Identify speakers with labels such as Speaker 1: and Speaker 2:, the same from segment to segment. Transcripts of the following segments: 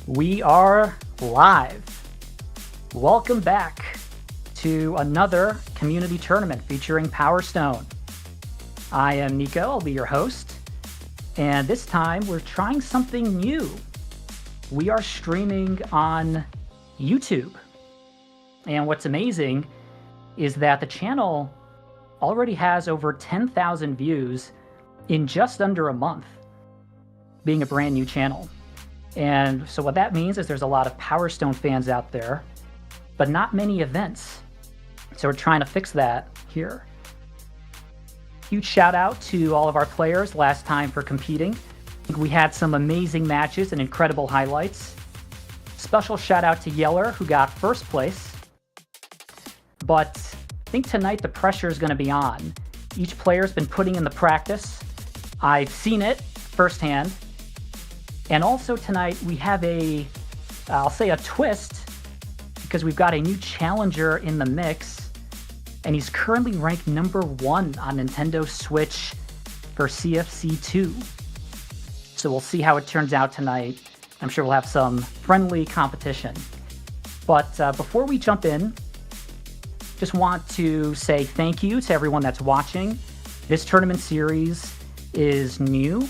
Speaker 1: We are live. Welcome back to another community tournament featuring Power Stone. I am Nico, I'll be your host, and this time we're trying something new. We are streaming on YouTube, and what's amazing is that the channel already has over 10,000 views in just under a month, being a brand new channel. And so what that means is there's a lot of Power Stone fans out there, but not many events. So we're trying to fix that here. Huge shout out to all of our players last time for competing. We had some amazing matches and incredible highlights. Special shout out to Yeller, who got first place. But I think tonight the pressure is going to be on. Each player's been putting in the practice. I've seen it firsthand. And also tonight we have I'll say a twist, because we've got a new challenger in the mix, and he's currently ranked #1 on Nintendo Switch for CFC2. So we'll see how it turns out tonight. I'm sure we'll have some friendly competition. But before we jump in, just want to say thank you to everyone that's watching. This tournament series is new,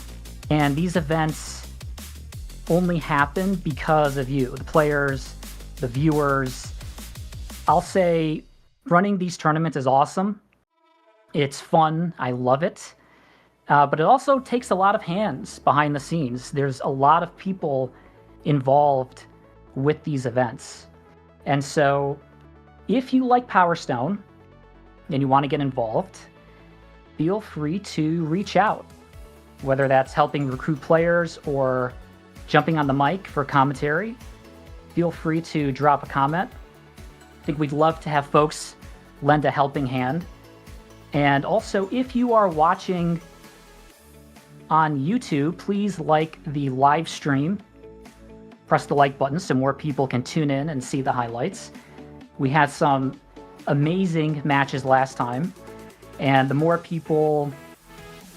Speaker 1: and these events only happen because of you, the players, the viewers. I'll say running these tournaments is awesome. It's fun. I love it. But it also takes a lot of hands behind the scenes. There's a lot of people involved with these events. And so if you like Power Stone and you want to get involved, feel free to reach out, whether that's helping recruit players or jumping on the mic for commentary. Feel free to drop a comment. I think we'd love to have folks lend a helping hand. And also, if you are watching on YouTube, please like the live stream. Press the like button so more people can tune in and see the highlights. We had some amazing matches last time, and the more people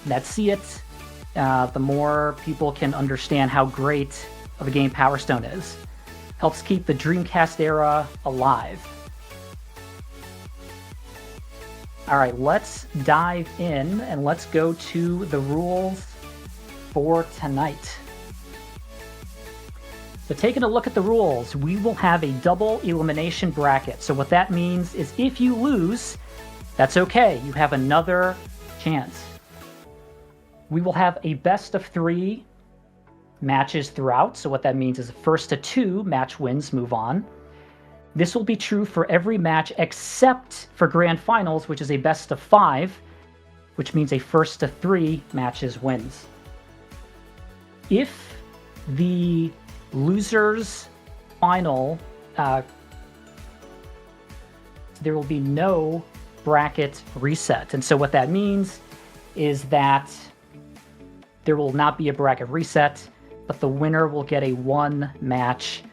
Speaker 1: that see it, the more people can understand how great of a game Power Stone is. Helps keep the Dreamcast era alive. All right, let's dive in and let's go to the rules for tonight. So taking a look at the rules, we will have a double elimination bracket. So what that means is if you lose, that's okay. You have another chance. We will have a best of 3 matches throughout. So what that means is the first to 2 match wins move on. This will be true for every match except for grand finals, which is a best of 5, which means a first to 3 matches wins. If the loser's final, there will be no bracket reset. And so what that means is that there will not be a bracket reset, but the winner will get a 1-match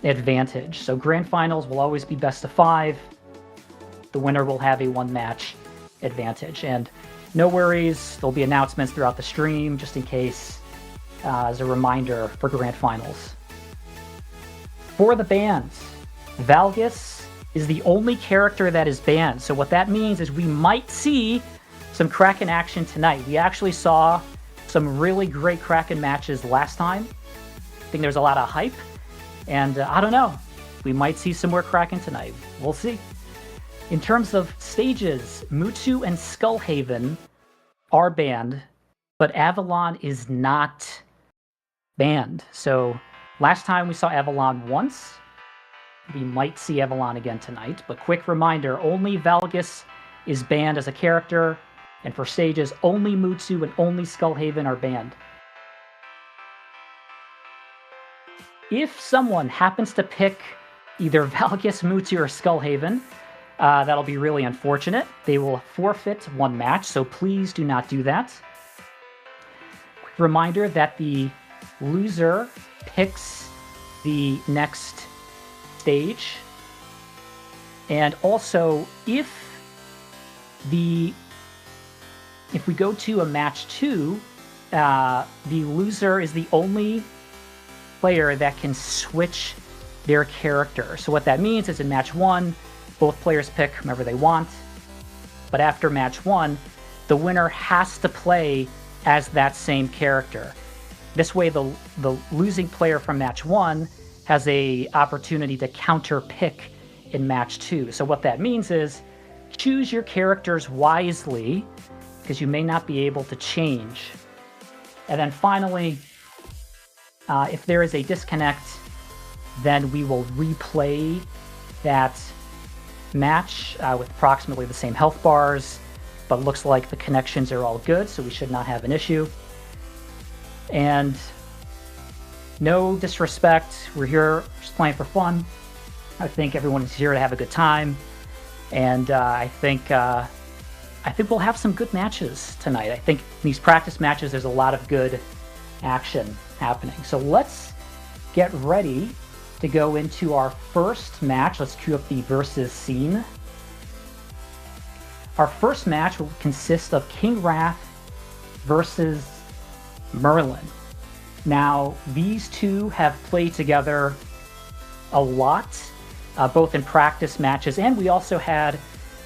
Speaker 1: advantage. So grand finals will always be best of 5. The winner will have a 1-match advantage. And no worries, there'll be announcements throughout the stream, just in case, as a reminder for grand finals. For the bans, Valgus is the only character that is banned. So what that means is we might see some Kraken action tonight. We actually saw some really great Kraken matches last time. I think there's a lot of hype, and I don't know. We might see some more Kraken tonight. We'll see. In terms of stages, Mutsu and Skullhaven are banned, but Avalon is not banned. So last time we saw Avalon once. We might see Avalon again tonight, but quick reminder, only Valgus is banned as a character. And for stages, only Mutsu and only Skullhaven are banned. If someone happens to pick either Valgus, Mutsu, or Skullhaven, that'll be really unfortunate. They will forfeit 1 match, so please do not do that. Quick reminder that the loser picks the next stage. And also, if we go to a match 2, the loser is the only player that can switch their character. So what that means is in match 1, both players pick whomever they want. But after match 1, the winner has to play as that same character. This way, the losing player from match 1 has a opportunity to counter pick in match 2. So what that means is choose your characters wisely, because you may not be able to change. And then finally, if there is a disconnect, then we will replay that match with approximately the same health bars, but looks like the connections are all good, so we should not have an issue. And no disrespect, we're here just playing for fun. I think everyone is here to have a good time, and I think we'll have some good matches tonight. I think in these practice matches, there's a lot of good action happening. So let's get ready to go into our first match. Let's cue up the versus scene. Our first match will consist of KingRath versus Merlin. Now, these two have played together a lot, both in practice matches, and we also had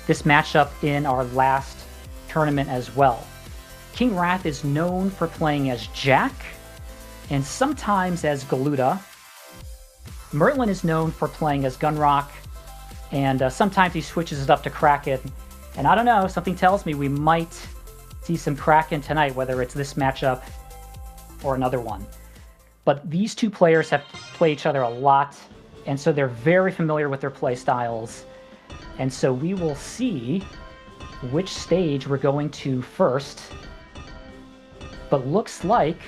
Speaker 1: this matchup in our last tournament as well. KingRath is known for playing as Jack, and sometimes as Galuda. Merlin is known for playing as Gunrock, and sometimes he switches it up to Kraken. And I don't know, something tells me we might see some Kraken tonight, whether it's this matchup or another one. But these two players have played each other a lot, and so they're very familiar with their play styles. And so we will see which stage we're going to first. But looks like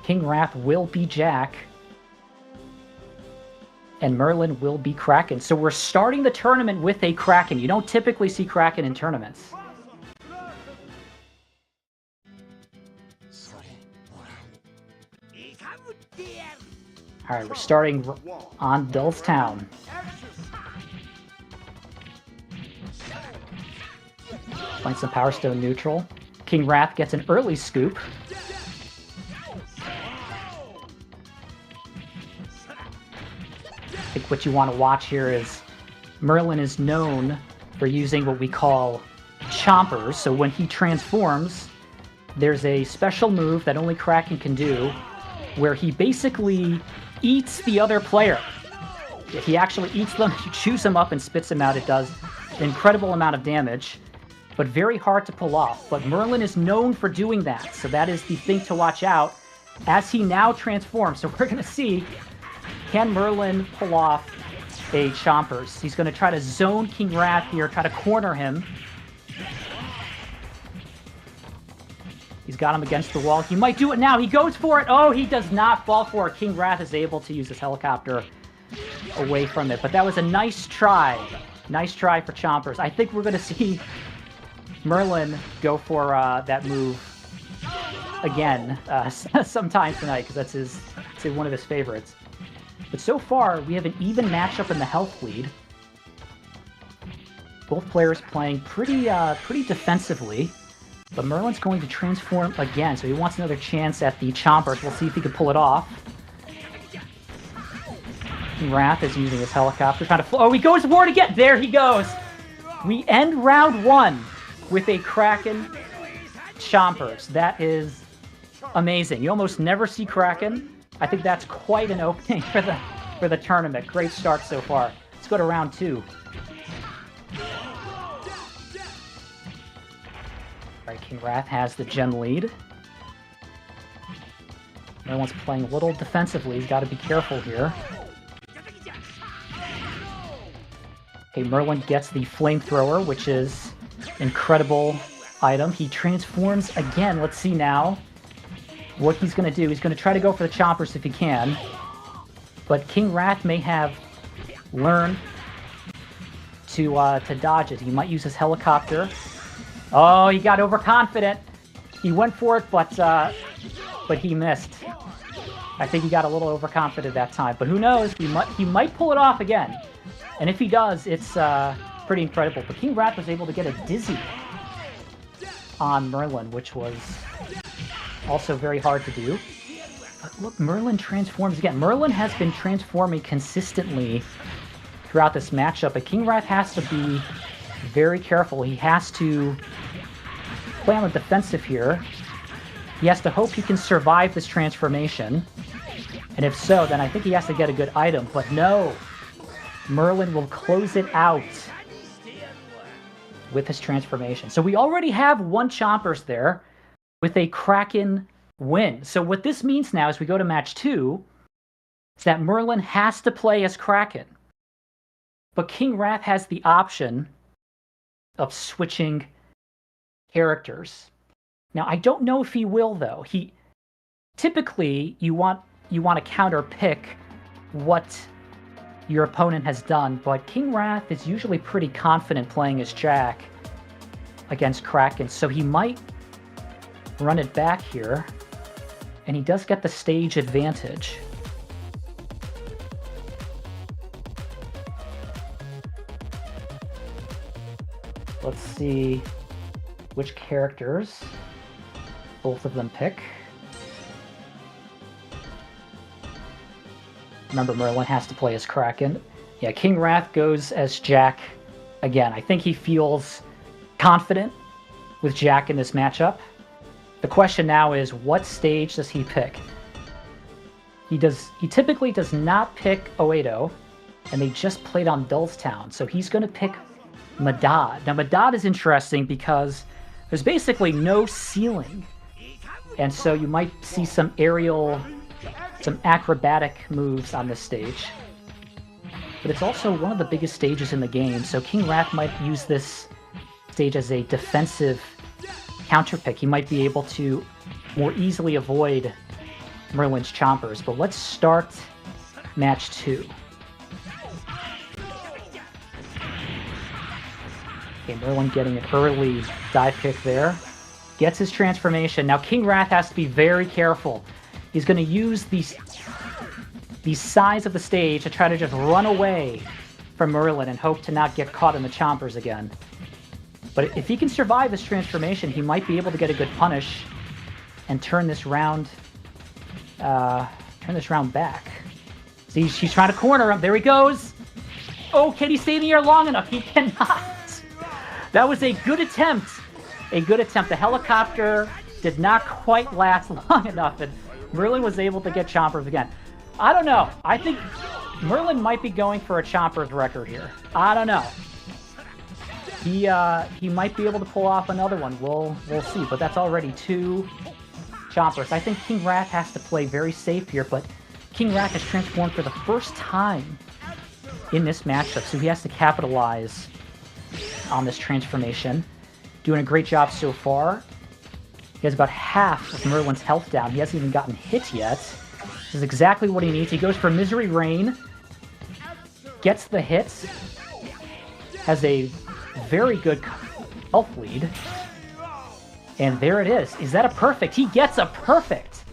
Speaker 1: KingRath will be Jack, and Merlin will be Kraken. So we're starting the tournament with a Kraken. You don't typically see Kraken in tournaments. All right, we're starting on Dullstown. Playing some Power Stone neutral. KingRath gets an early scoop. I think what you want to watch here is Merlin is known for using what we call chompers. So when he transforms, there's a special move that only Kraken can do where he basically eats the other player. If he actually eats them, you chews them up and spits them out, it does an incredible amount of damage, but very hard to pull off. But Merlin is known for doing that, so that is the thing to watch out as he now transforms. So we're going to see, can Merlin pull off a Chompers? He's going to try to zone KingRath here, try to corner him. He's got him against the wall. He might do it now. He goes for it. Oh, he does not fall for it. KingRath is able to use his helicopter away from it. But that was a nice try. Nice try for Chompers. I think we're going to see Merlin go for that move again sometime tonight, because that's one of his favorites. But so far, we have an even matchup in the health lead. Both players playing pretty defensively. But Merlin's going to transform again, so he wants another chance at the Chompers. We'll see if he can pull it off. KingRath is using his helicopter, trying to... Oh, he goes for it again! There he goes! We end round one with a Kraken Chompers. That is amazing. You almost never see Kraken. I think that's quite an opening for the tournament. Great start so far. Let's go to round two. All right, KingRath has the gem lead. Merlin's playing a little defensively. He's got to be careful here. Okay, Merlin gets the flamethrower, which is an incredible item. He transforms again. Let's see now what he's going to do. He's going to try to go for the Chompers if he can. But KingRath may have learned to dodge it. He might use his helicopter. Oh, he got overconfident. He went for it, but he missed. I think he got a little overconfident that time. But who knows? He might pull it off again. And if he does, it's pretty incredible. But KingRath was able to get a dizzy on Merlin, which was also very hard to do. But look, Merlin transforms again. Merlin has been transforming consistently throughout this matchup, but KingRath has to be very careful. He has to play on the defensive here. He has to hope he can survive this transformation. And if so, then I think he has to get a good item. But no, Merlin will close it out with his transformation. So we already have one Chompers there with a Kraken win. So what this means now as we go to match 2 is that Merlin has to play as Kraken. But KingRath has the option of switching characters. Now, I don't know if he will, though. Typically, you want to counter pick what your opponent has done, but KingRath is usually pretty confident playing as Jack against Kraken, so he might run it back here, and he does get the stage advantage. Let's see which characters both of them pick. Remember, Merlin has to play as Kraken. Yeah, KingRath goes as Jack again. I think he feels confident with Jack in this matchup. The question now is, what stage does he pick? He typically does not pick Oedo, and they just played on Dullstown, so he's going to pick Madad. Now, Madad is interesting because there's basically no ceiling, and so you might see some acrobatic moves on this stage. But it's also one of the biggest stages in the game, so KingRath might use this stage as a defensive counter pick. He might be able to more easily avoid Merlin's Chompers. But let's start match 2. Okay, Merlin getting an early dive kick there. Gets his transformation. Now KingRath has to be very careful. He's going to use these sides of the stage to try to just run away from Merlin and hope to not get caught in the Chompers again. But if he can survive this transformation, he might be able to get a good punish and turn this round back. See, she's trying to corner him. There he goes. Oh, can he stay in the air long enough? He cannot. That was a good attempt. A good attempt. The helicopter did not quite last long enough, and Merlin was able to get Chompers again. I don't know. I think Merlin might be going for a Chompers record here. I don't know. He might be able to pull off another one. We'll see. But that's already 2 Chompers. I think KingRath has to play very safe here, but KingRath has transformed for the first time in this matchup, so he has to capitalize on this transformation. Doing a great job so far. He has about half of Merlin's health down. He hasn't even gotten hit yet. This is exactly what he needs. He goes for Misery Rain. Gets the hits. Has a very good health lead. And there it is. Is that a perfect? He gets a perfect!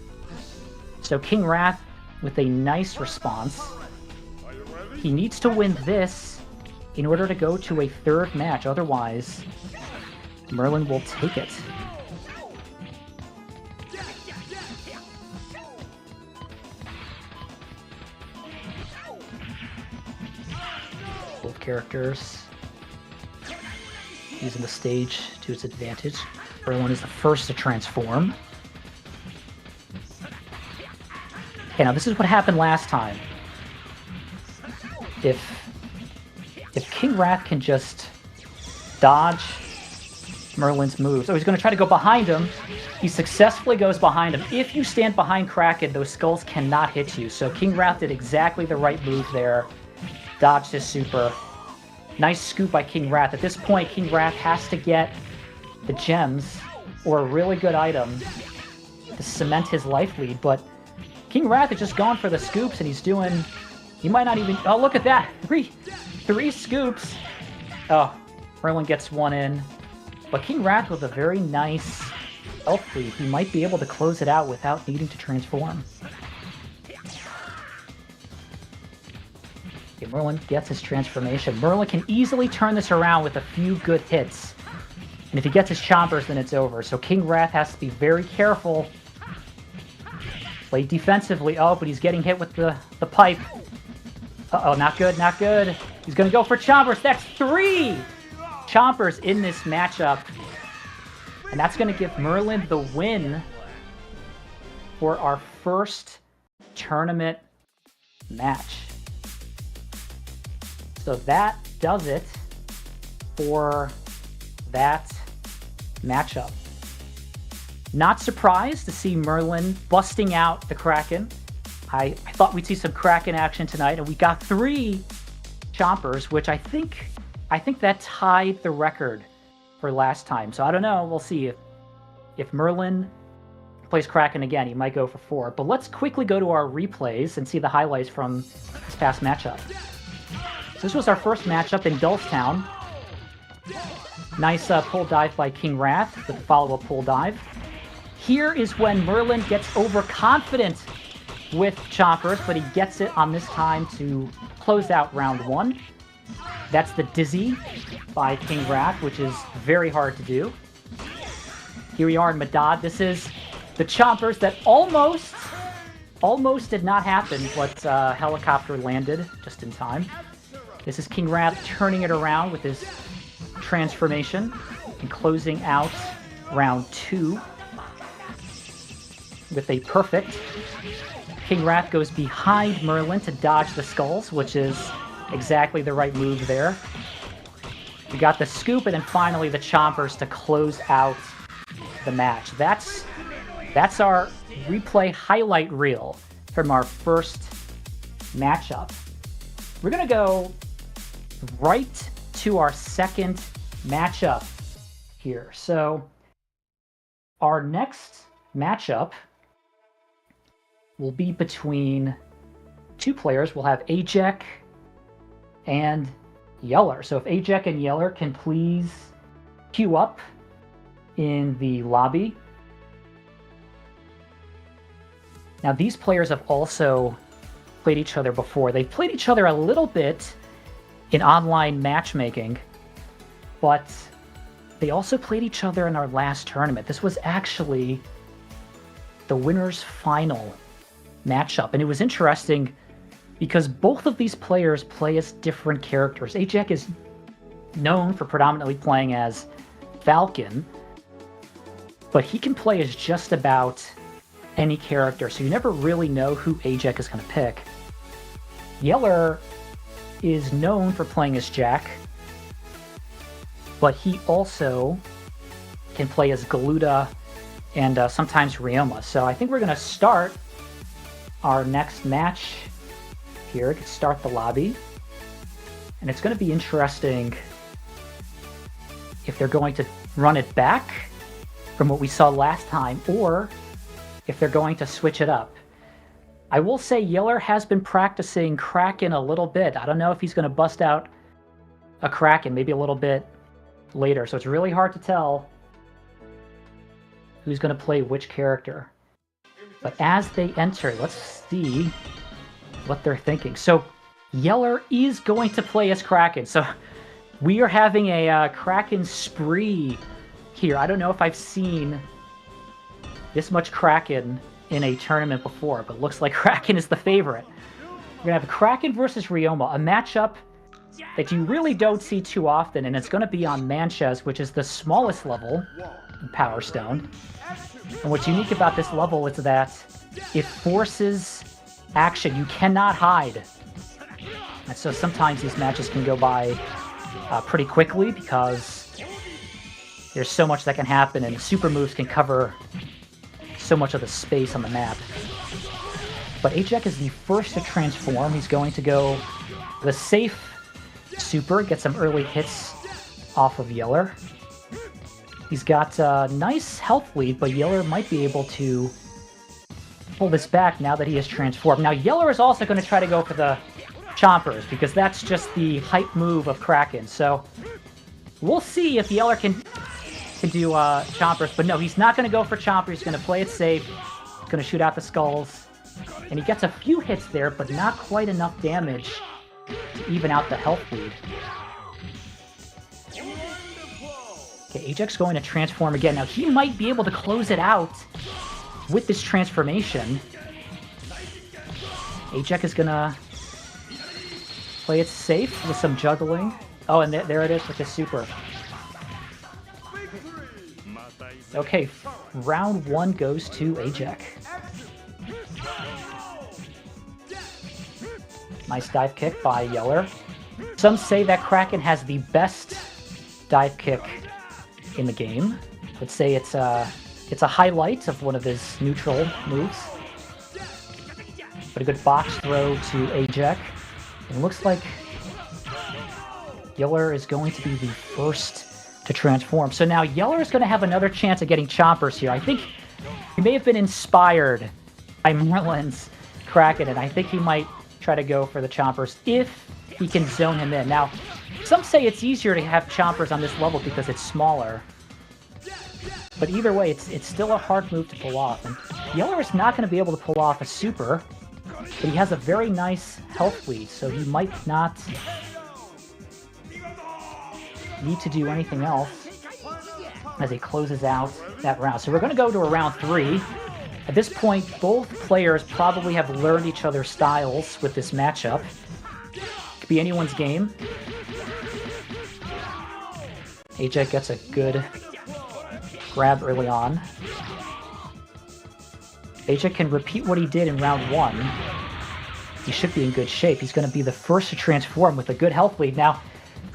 Speaker 1: So KingRath with a nice response. He needs to win this in order to go to a 3rd match. Otherwise, Merlin will take it. Both characters using the stage to its advantage. Merlin is the first to transform. Okay, now this is what happened last time. If KingRath can just dodge Merlin's moves. Oh, he's going to try to go behind him. He successfully goes behind him. If you stand behind Kraken, those skulls cannot hit you. So KingRath did exactly the right move there. Dodged his super. Nice scoop by KingRath. At this point, KingRath has to get the gems or a really good item to cement his life lead. But KingRath has just gone for the scoops, and he's doing... He might not even... Oh, look at that! Three scoops! Oh, Merlin gets one in. But KingRath with a very nice health lead. He might be able to close it out without needing to transform. Okay, Merlin gets his transformation. Merlin can easily turn this around with a few good hits. And if he gets his Chompers, then it's over. So KingRath has to be very careful Play defensively. Oh, but he's getting hit with the pipe. Uh-oh, not good, not good. He's going to go for chompers. That's 3 chompers in this matchup. And that's going to give Merlin the win for our first tournament match. So that does it for that matchup. Not surprised to see Merlin busting out the Kraken. I thought we'd see some Kraken action tonight, and we got 3 chompers, which I think that tied the record for last time. So I don't know. We'll see if Merlin plays Kraken again. He might go for 4. But let's quickly go to our replays and see the highlights from this past matchup. So this was our first matchup in Dullstown. Nice pull dive by KingRath with a follow-up pull dive. Here is when Merlin gets overconfident with chompers, but he gets it on this time to close out round 1. That's the Dizzy by KingRath, which is very hard to do. Here we are in Madad. This is the chompers that almost did not happen, but helicopter landed just in time. This is KingRath turning it around with his transformation and closing out round 2 with a perfect. KingRath goes behind Merlin to dodge the skulls, which is exactly the right move there. We got the scoop, and then finally the chompers to close out the match. That's our replay highlight reel from our first matchup. We're going to go right to our second matchup here. So our next matchup will be between 2 players. We'll have Ajec and Yeller. So if Ajec and Yeller can please queue up in the lobby. Now these players have also played each other before. They've played each other a little bit in online matchmaking, but they also played each other in our last tournament. This was actually the winner's final matchup, and it was interesting because both of these players play as different characters. Ajec is known for predominantly playing as Falcon, but he can play as just about any character, so you never really know who Ajec is going to pick. Yeller is known for playing as Jack, but he also can play as Galuda and sometimes Ryoma. So I think we're going to start our next match here to start the lobby. And it's going to be interesting if they're going to run it back from what we saw last time, or if they're going to switch it up. I will say Yeller has been practicing Kraken a little bit. I don't know if he's going to bust out a Kraken maybe a little bit later, so it's really hard to tell who's going to play which character. But as they enter, let's see what they're thinking. So Yeller is going to play as Kraken. So we are having a Kraken spree here. I don't know if I've seen this much Kraken in a tournament before, but looks like Kraken is the favorite. We're going to have Kraken versus Ryoma, a matchup that you really don't see too often, and it's going to be on Manches, which is the smallest level in Power Stone. And what's unique about this level is that it forces action. You cannot hide. And so sometimes these matches can go by pretty quickly because there's so much that can happen, and super moves can cover so much of the space on the map. But Ajec is the first to transform. He's going to go the safe super, get some early hits off of Yeller. He's got a nice health lead, but Yeller might be able to pull this back now that he has transformed. Now Yeller is also going to try to go for the chompers, because that's just the hype move of Kraken. So we'll see if Yeller can do chompers, but no, he's not going to go for chompers. He's going to play it safe. He's going to shoot out the skulls, and he gets a few hits there, but not quite enough damage to even out the health lead. Okay, Ajec's going to transform again. Now he might be able to close it out with this transformation. Ajec is gonna play it safe with some juggling. Oh, and there it is with the super. Okay, round 1 goes to Ajec. Nice dive kick by Yeller. Some say that Kraken has the best dive kick in the game. Let's say it's a highlight of one of his neutral moves. But a good box throw to Ajec. It looks like Yeller is going to be the first to transform. So now Yeller is going to have another chance at getting chompers here. I think he may have been inspired by Merlin's Kraken, and I think he might try to go for the chompers if he can zone him in. Now, some say it's easier to have chompers on this level because it's smaller. But either way, it's still a hard move to pull off. And Yeller is not going to be able to pull off a super, but he has a very nice health lead, so he might not need to do anything else as he closes out that round. So we're going to go to a round 3. At this point, both players probably have learned each other's styles with this matchup. Could be anyone's game. Ajec gets a good grab early on. Ajec can repeat what he did in round 1. He should be in good shape. He's going to be the first to transform with a good health lead. Now,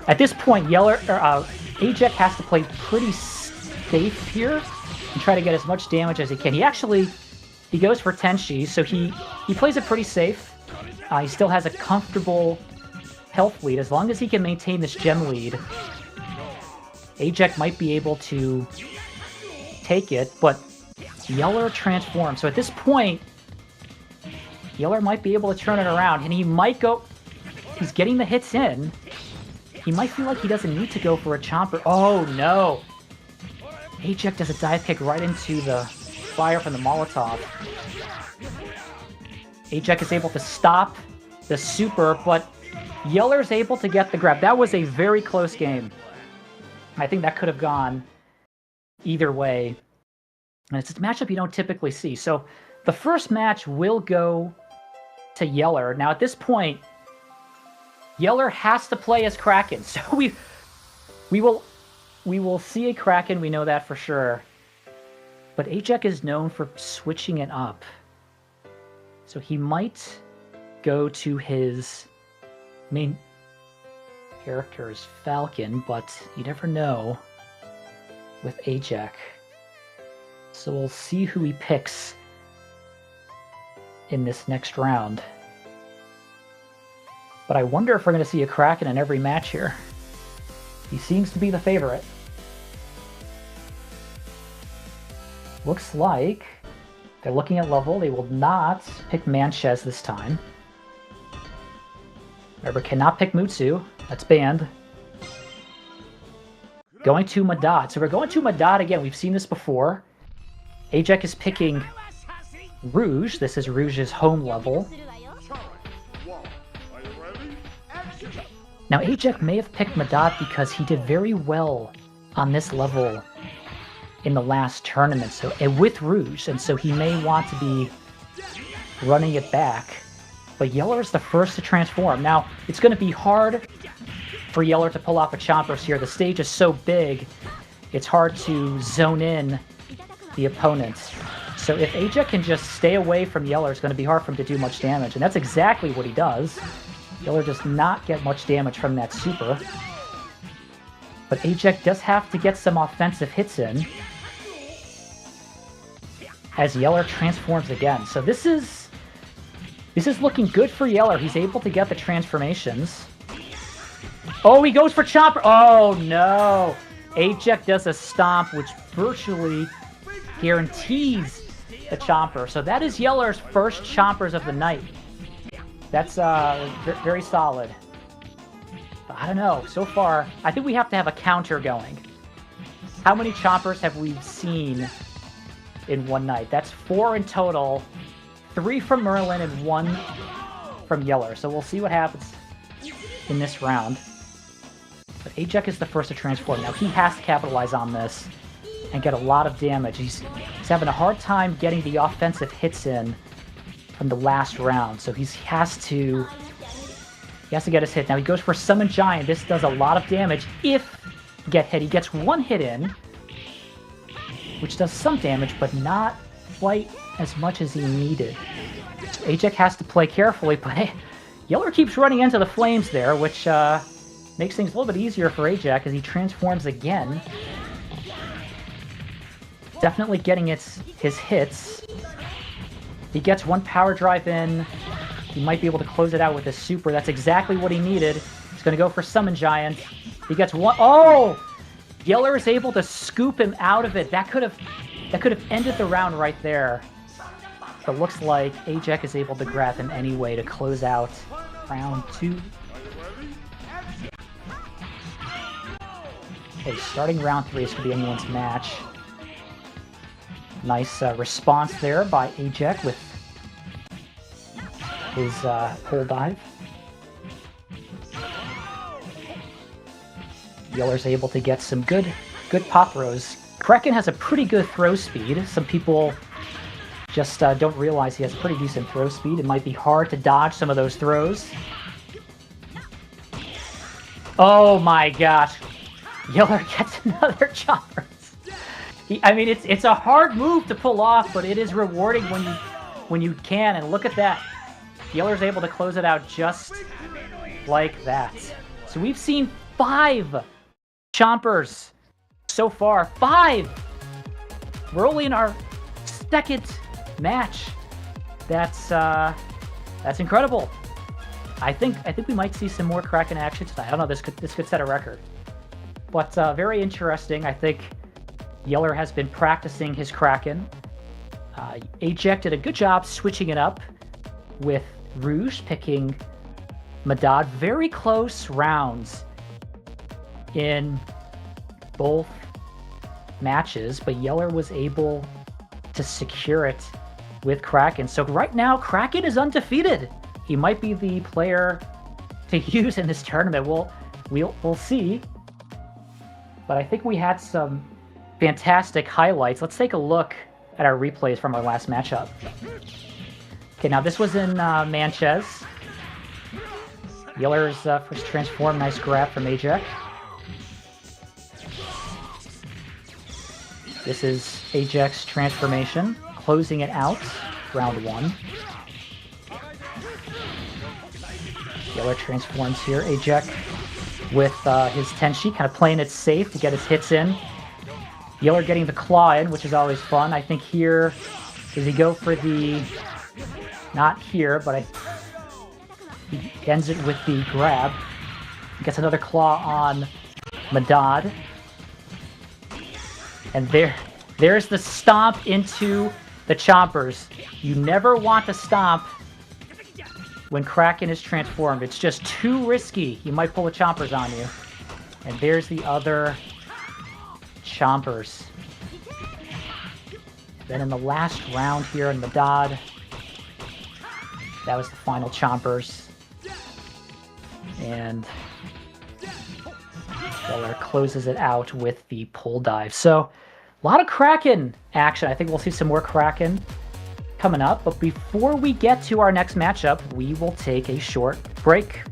Speaker 1: at this point, Ajec has to play pretty safe here and try to get as much damage as he can. He goes for Tenshi, so he plays it pretty safe. He still has a comfortable health lead. As long as he can maintain this gem lead, Ajec might be able to take it, but Yeller transforms. So at this point, Yeller might be able to turn it around, and he might go... He's getting the hits in. He might feel like he doesn't need to go for a chomper. Oh, no! Ajec does a dive kick right into the fire from the Molotov. Ajec is able to stop the super, but Yeller's able to get the grab. That was a very close game. I think that could have gone either way. And it's a matchup you don't typically see. So the first match will go to Yeller. Now, at this point, Yeller has to play as Kraken, so we will see a Kraken, we know that for sure. But Ajec is known for switching it up. So he might go to his main character as Falcon, but you never know with Ajec. So we'll see who he picks in this next round. But I wonder if we're going to see a Kraken in every match here. He seems to be the favorite. Looks like they're looking at level. They will not pick Manchez this time. Remember, cannot pick Mutsu. That's banned. Going to Madad. So we're going to Madad again. We've seen this before. Ajec is picking Rouge. This is Rouge's home level. Now, Ajec may have picked Madad because he did very well on this level in the last tournament, so with Rouge, and so he may want to be running it back. But Yeller is the first to transform. Now, it's going to be hard for Yeller to pull off a chompers here. The stage is so big, it's hard to zone in the opponent. So if Ajec can just stay away from Yeller, it's going to be hard for him to do much damage, and that's exactly what he does. Yeller does not get much damage from that super. But Ajec does have to get some offensive hits in as Yeller transforms again. So this is looking good for Yeller. He's able to get the transformations. Oh, he goes for Chomper. Oh, no. Ajec does a stomp, which virtually guarantees the Chomper. So that is Yeller's first Chompers of the night. That's very solid. But I don't know. So far, I think we have to have a counter going. How many Chompers have we seen in one night? That's 4 in total. 3 from Merlin and 1 from Yeller. So we'll see what happens in this round. But Ajec is the first to transform. Now he has to capitalize on this and get a lot of damage. He's having a hard time getting the offensive hits in from the last round, so he has to get his hit. Now he goes for Summon Giant. This does a lot of damage if get hit. He gets one hit in, which does some damage, but not quite as much as he needed. So Ajec has to play carefully, but Yeller keeps running into the flames there, which makes things a little bit easier for Ajec as he transforms again. Definitely getting his hits. He gets one power drive in. He might be able to close it out with his super. That's exactly what he needed. He's going to go for Summon Giant. He gets one. Oh! Yeller is able to scoop him out of it. That could have ended the round right there. But looks like Ajec is able to grab him anyway to close out round 2. Okay, starting round 3, this could be anyone's match. Nice response there by Ajec with his pole dive. Yeller's able to get some good pop throws. Kraken has a pretty good throw speed. Some people just don't realize he has pretty decent throw speed. It might be hard to dodge some of those throws. Oh my gosh. Yeller gets another chopper. I mean, it's a hard move to pull off, but it is rewarding when you can. And look at that. Yeller's able to close it out just like that. So we've seen 5 chompers so far. 5! We're only in our 2nd match. That's incredible. I think we might see some more Kraken action tonight. I don't know, this could set a record. But very interesting. I think Yeller has been practicing his Kraken. Ajec did a good job switching it up with Rouge picking Madad. Very close rounds in both matches, but Yeller was able to secure it with Kraken. So right now, Kraken is undefeated. He might be the player to use in this tournament. We'll see. But I think we had some fantastic highlights. Let's take a look at our replays from our last matchup. Okay, now this was in Manches. Yeller's first transform, nice grab from Ajec. This is Ajec's transformation, closing it out, round 1. Yeller transforms here. Ajec with his Tenshi, kind of playing it safe to get his hits in. Yeller getting the claw in, which is always fun. I think here, does he go for the... Not here, but he ends it with the grab. He gets another claw on Madad. And there's the stomp into the chompers. You never want to stomp when Kraken is transformed. It's just too risky. You might pull the chompers on you. And there's the other chompers. Then in the last round here in Madad, that was the final chompers. And Yeller closes it out with the pull dive. So a lot of Kraken action. I think we'll see some more Kraken coming up. But before we get to our next matchup, we will take a short break.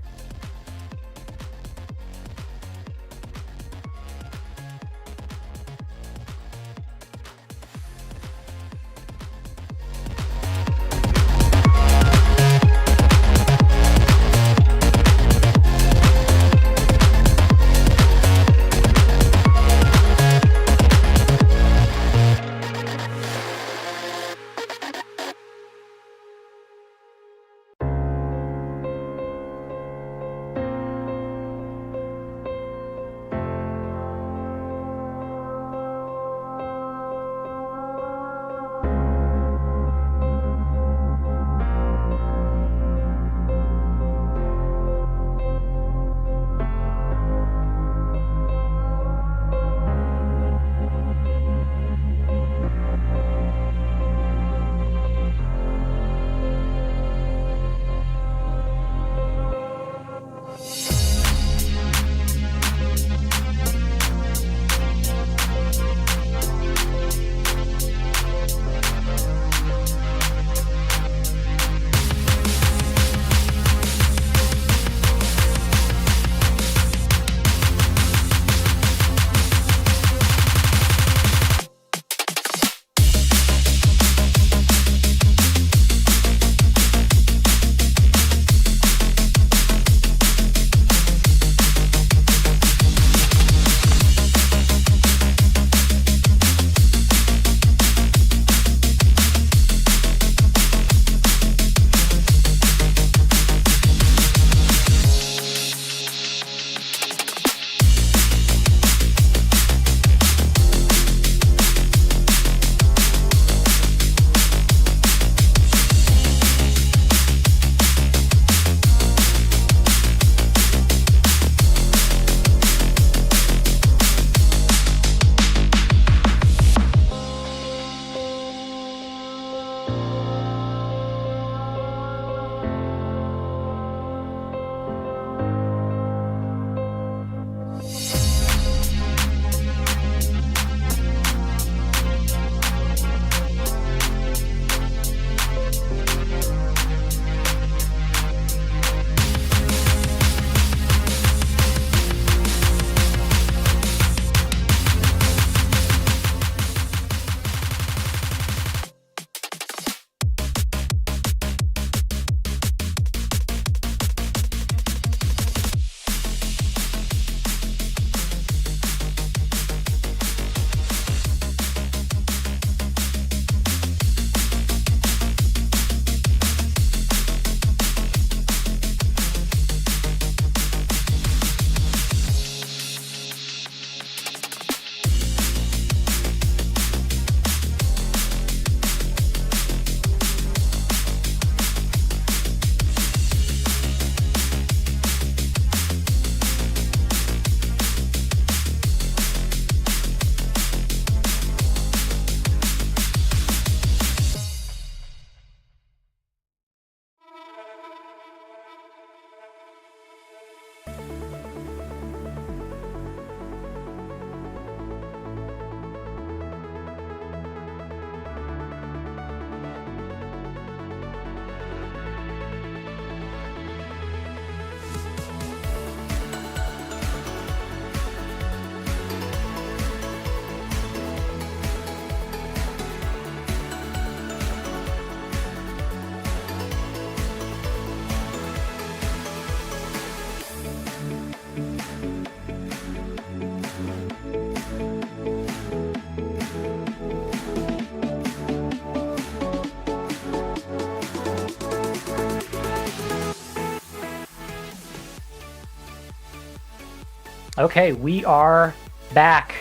Speaker 1: Okay, we are back.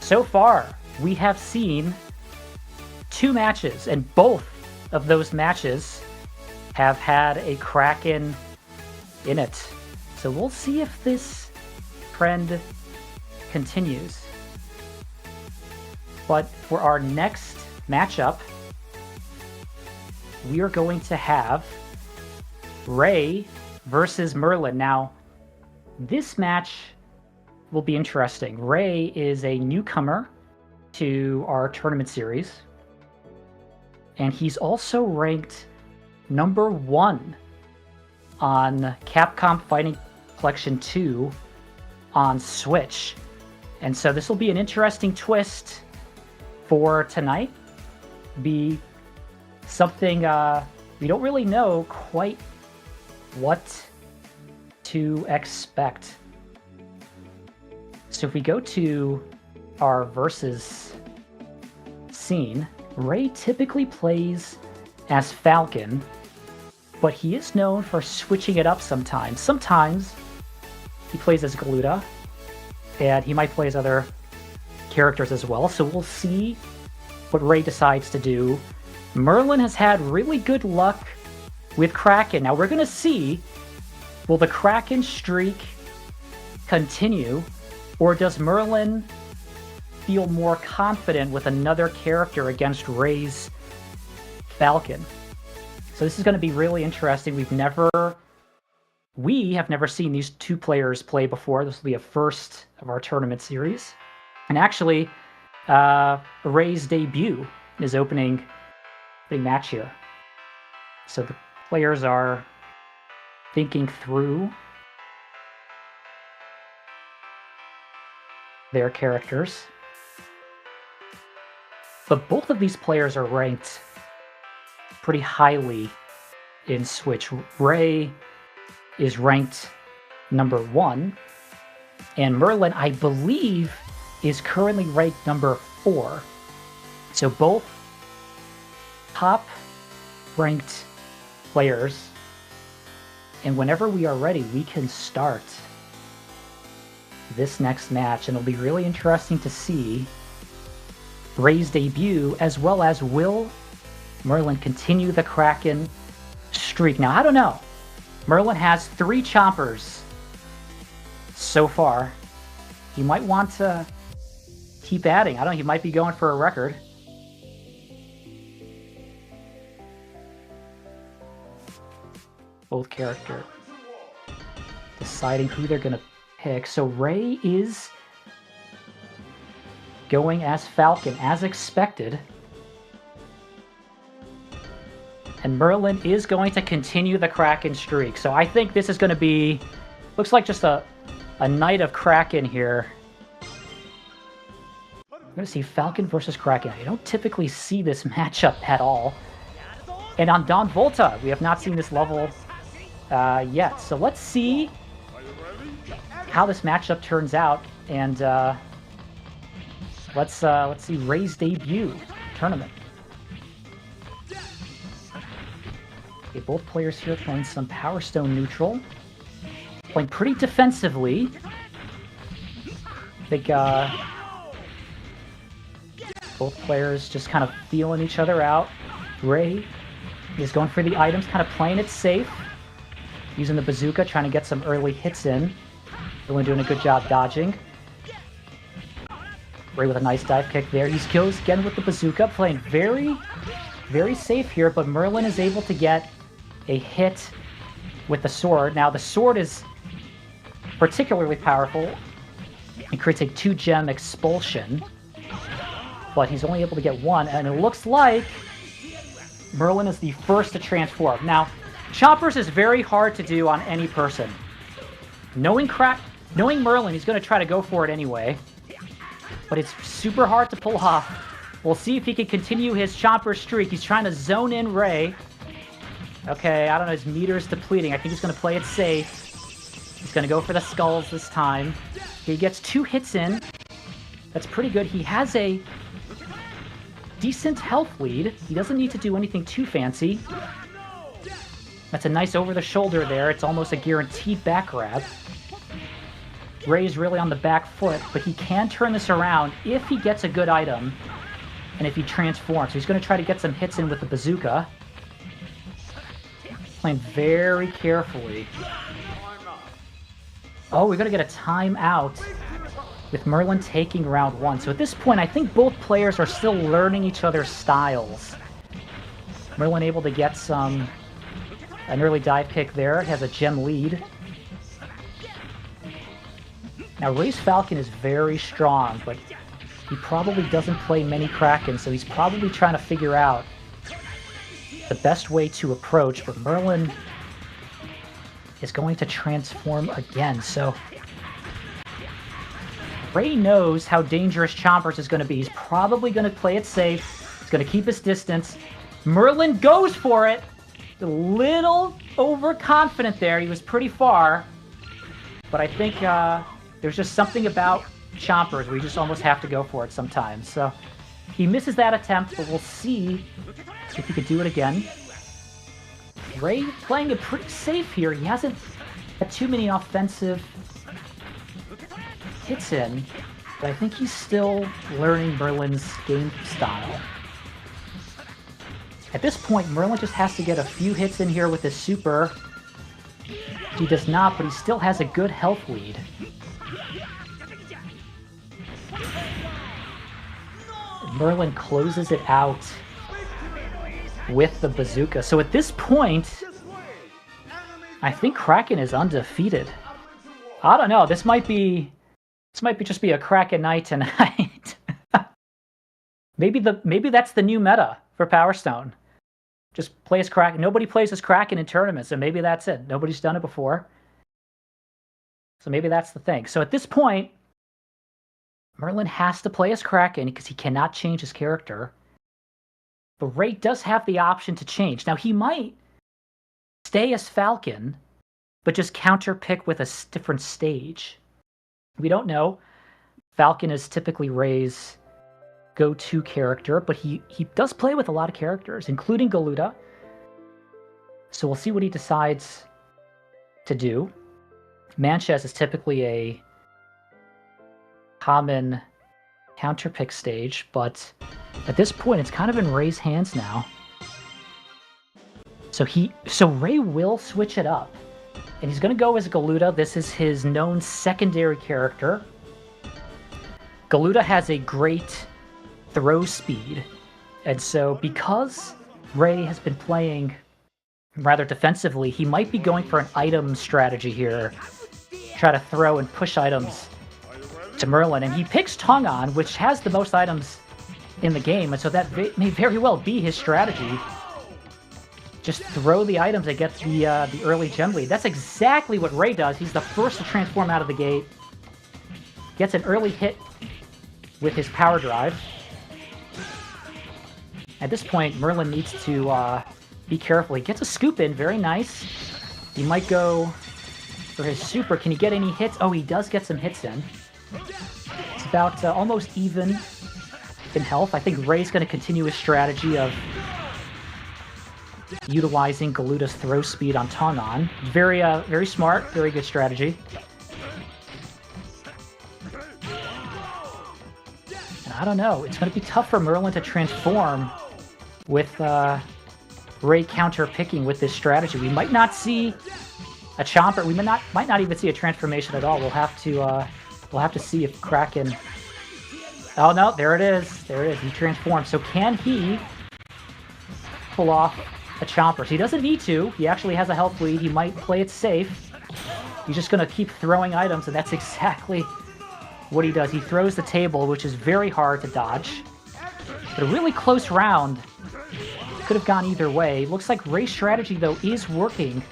Speaker 1: So far, we have seen 2 matches, and both of those matches have had a Kraken in it. So we'll see if this trend continues. But for our next matchup, we are going to have Ray versus Merlin. Now, this match will be interesting. Ray is a newcomer to our tournament series, and he's also ranked number 1 on Capcom Fighting Collection 2 on Switch. And so this will be an interesting twist for tonight. Be something we don't really know quite what to expect. So if we go to our versus scene, Ray typically plays as Falcon, but he is known for switching it up sometimes. Sometimes he plays as Galuda, and he might play as other characters as well, so we'll see what Ray decides to do. Merlin has had really good luck with Kraken. Now we're going to see, will the Kraken streak continue, or does Merlin feel more confident with another character against Ray's Falcon? So this is going to be really interesting. We have never seen these 2 players play before. This will be a first of our tournament series. And actually, Ray's debut is opening match here. So the players are thinking through their characters. But both of these players are ranked pretty highly in Switch. Ray is ranked number 1, and Merlin, I believe, is currently ranked number 4. So both top-ranked players, and whenever we are ready, we can start this next match, and it'll be really interesting to see Ray's debut, as well as will Merlin continue the Kraken streak. Now, I don't know. Merlin has 3 chompers so far. He might want to keep adding. I don't know, he might be going for a record. Both characters deciding who they're going to pick. So Ray is going as Falcon, as expected. And Merlin is going to continue the Kraken streak. So I think this is going to be, looks like just a night of Kraken here. I'm going to see Falcon versus Kraken. I don't typically see this matchup at all. And on Don Volta, we have not seen this level yet. So let's see how this matchup turns out. And let's see Ray's debut tournament. Okay, both players here playing some Power Stone neutral. Playing pretty defensively. I think both players just kind of feeling each other out. Ray is going for the items, kind of playing it safe. Using the bazooka, trying to get some early hits in. Merlin doing a good job dodging. Ray with a nice dive kick there. He goes again with the bazooka, playing very, very safe here, but Merlin is able to get a hit with the sword. Now, the sword is particularly powerful. It creates a 2-gem expulsion, but he's only able to get 1, and it looks like Merlin is the first to transform. Now, choppers is very hard to do on any person. Knowing Merlin, he's going to try to go for it anyway, but it's super hard to pull off. We'll see if he can continue his chopper streak. He's trying to zone in Ray. Okay, I don't know, his meter's depleting. I think he's going to play it safe. He's going to go for the skulls this time. He gets 2 hits in. That's pretty good. He has a decent health lead. He doesn't need to do anything too fancy. That's a nice over-the-shoulder there. It's almost a guaranteed back grab. Ray's really on the back foot, but he can turn this around if he gets a good item and if he transforms. So he's going to try to get some hits in with the bazooka. Playing very carefully. Oh, we're going to get a timeout with Merlin taking round 1. So at this point, I think both players are still learning each other's styles. Merlin able to get an early dive kick there. Has a gem lead. Now, Ray's Falcon is very strong, but he probably doesn't play many Kraken, so he's probably trying to figure out the best way to approach, but Merlin is going to transform again, so Ray knows how dangerous Chompers is going to be. He's probably going to play it safe. He's going to keep his distance. Merlin goes for it. A little overconfident there. He was pretty far, but I think there's just something about Chompers where you just almost have to go for it sometimes. So he misses that attempt, but we'll see if he could do it again. Ray playing it pretty safe here. He hasn't had too many offensive hits in, but I think he's still learning Merlin's game style. At this point, Merlin just has to get a few hits in here with his super. He does not, but he still has a good health lead. Merlin closes it out with the bazooka. So at this point, I think Kraken is undefeated. I don't know. This might just be a Kraken night tonight. maybe that's the new meta for Power Stone. Just play as Kraken. Nobody plays as Kraken in tournaments, so maybe that's it. Nobody's done it before. So maybe that's the thing. So at this point, Merlin has to play as Kraken because he cannot change his character. But Ray does have the option to change. Now, he might stay as Falcon, but just counter-pick with a different stage. We don't know. Falcon is typically Ray's go-to character, but he does play with a lot of characters, including Galuda. So we'll see what he decides to do. Manchez is typically a common counter-pick stage, but at this point, it's kind of in Ray's hands now. So Ray will switch it up, and he's going to go as Galuda. This is his known secondary character. Galuda has a great throw speed, and so because Ray has been playing rather defensively, he might be going for an item strategy here. Try to throw and push items to Merlin, and he picks Tongon, which has the most items in the game, and so that may very well be his strategy. Just throw the items that get the early gem lead. That's exactly what Ray does. He's the first to transform out of the gate. Gets an early hit with his power drive. At this point, Merlin needs to be careful. He gets a scoop in, very nice. He might go for his super. Can he get any hits? Oh, he does get some hits in. It's about almost even in health. I think Ray's going to continue his strategy of utilizing Galuda's throw speed on Tongon. Very smart, very good strategy. And I don't know, it's going to be tough for Merlin to transform with Ray counter-picking with this strategy. We might not see a Chomper. We might not even see a transformation at all. We'll have to see if Kraken... Oh no, there it is. There it is. He transforms. So can he pull off a Chomper? So he doesn't need to. He actually has a health lead. He might play it safe. He's just going to keep throwing items, and that's exactly what he does. He throws the table, which is very hard to dodge. But a really close round. Could have gone either way. Looks like Ray's strategy, though, is working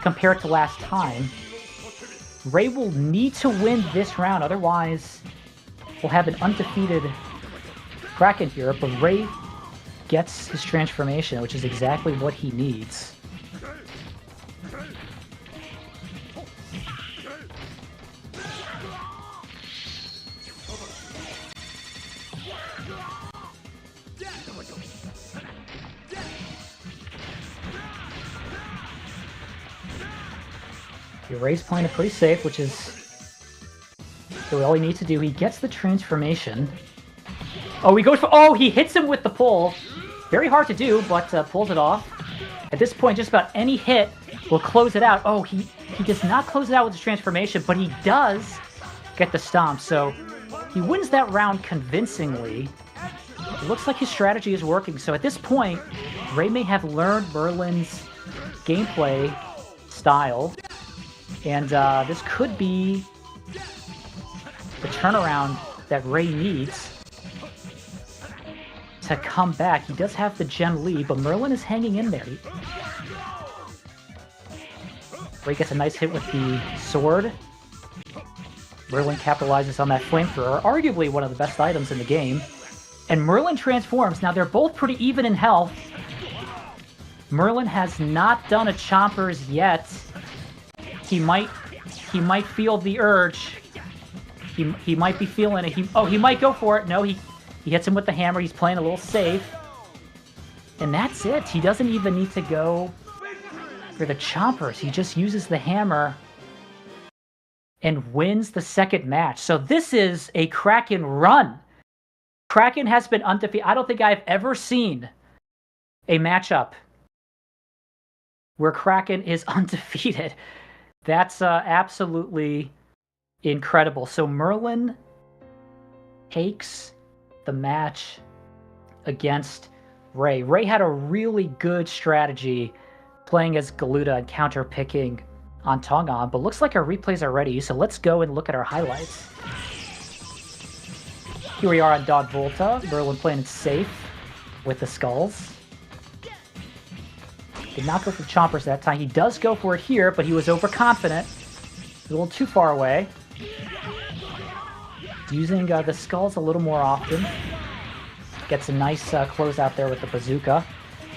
Speaker 1: compared to last time. Ray will need to win this round, otherwise we'll have an undefeated Kraken here, but Ray gets his transformation, which is exactly what he needs. Ray's playing it pretty safe, which is So all he needs to do, he gets the transformation. Oh, he goes for... Oh, he hits him with the pull. Very hard to do, but pulls it off. At this point, just about any hit will close it out. Oh, he does not close it out with the transformation, but he does get the stomp. So he wins that round convincingly. It looks like his strategy is working. So at this point, Ray may have learned Merlin's gameplay style. And this could be the turnaround that Ray needs to come back. He does have the gem lead, but Merlin is hanging in there. Ray gets a nice hit with the sword. Merlin capitalizes on that flamethrower, arguably one of the best items in the game. And Merlin transforms. Now, they're both pretty even in health. Merlin has not done a chompers yet. He might feel the urge. He might be feeling it. He might go for it. No, he hits him with the hammer. He's playing a little safe. And that's it. He doesn't even need to go for the chompers. He just uses the hammer and wins the second match. So this is a Kraken run. Kraken has been undefeated. I don't think I've ever seen a matchup where Kraken is undefeated. That's absolutely incredible. So Merlin takes the match against Ray. Ray had a really good strategy playing as Galuda and counter-picking on Tongan, but looks like our replays are ready, so let's go and look at our highlights. Here we are on Dog Volta. Merlin playing it safe with the skulls. Did not go for chompers that time. He does go for it here, but he was overconfident. A little too far away. Using the skulls a little more often. Gets a nice close out there with the bazooka.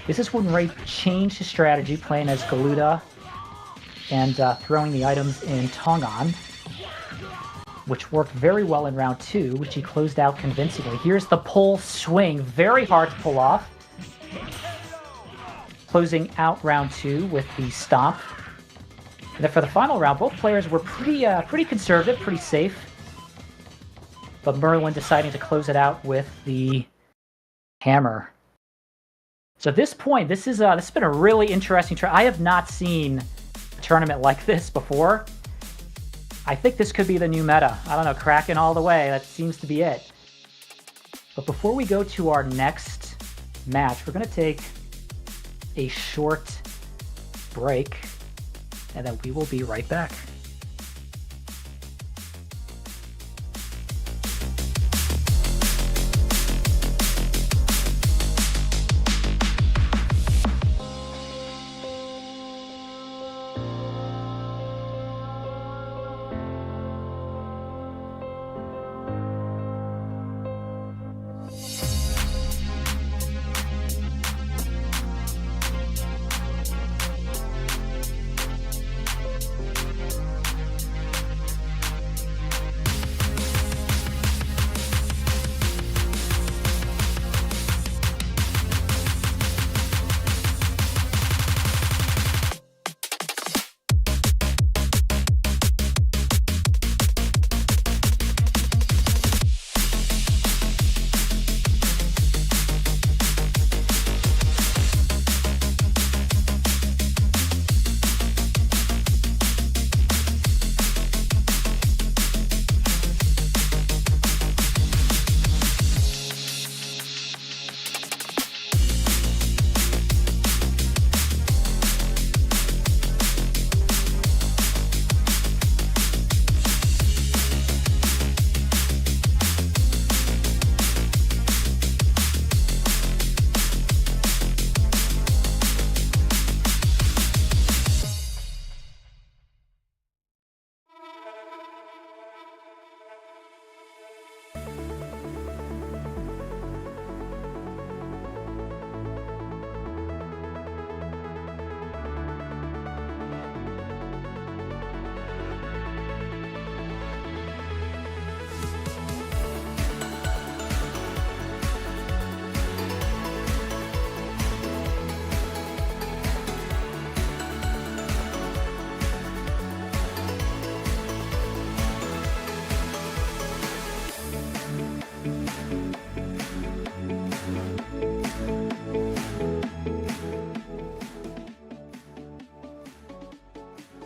Speaker 1: This is when Ray changed his strategy, playing as Galuda and throwing the items in Tongan, which worked very well in round 2, which he closed out convincingly. Here's the pull swing, very hard to pull off. Closing out round 2 with the stomp. And then for the final round, both players were pretty conservative, pretty safe. But Merlin deciding to close it out with the hammer. So at this point, this has been a really interesting I have not seen a tournament like this before. I think this could be the new meta. I don't know, Kraken all the way. That seems to be it. But before we go to our next match, we're going to take a short break, and then we will be right back.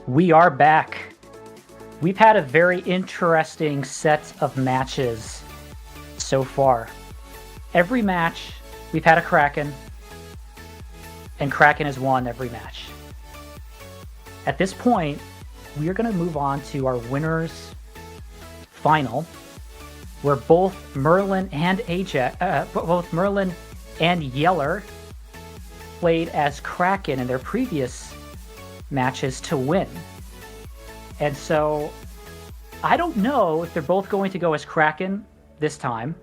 Speaker 1: We are back. We've had a very interesting set of matches so far. Every match, we've had a Kraken, and Kraken has won every match. At this point, we are going to move on to our winners final, where both Merlin and Ajec, both Merlin and Yeller played as Kraken in their previous matches to win. And so I don't know if they're both going to go as Kraken this time,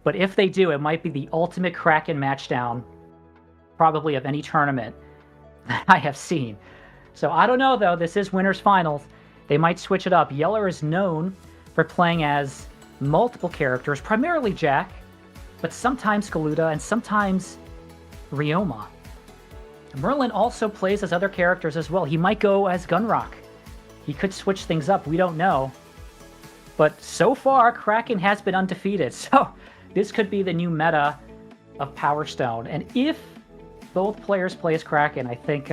Speaker 1: but if they do, it might be the ultimate Kraken matchdown probably of any tournament that I have seen. So I don't know, though. This is winners finals. They might switch it up. Yeller is known for playing as multiple characters, primarily Jack, but sometimes Galuda and sometimes Ryoma. Merlin also plays as other characters as well. He might go as Gunrock. He could switch things up. We don't know. But so far, Kraken has been undefeated. So this could be the new meta of Power Stone. And if both players play as Kraken, I think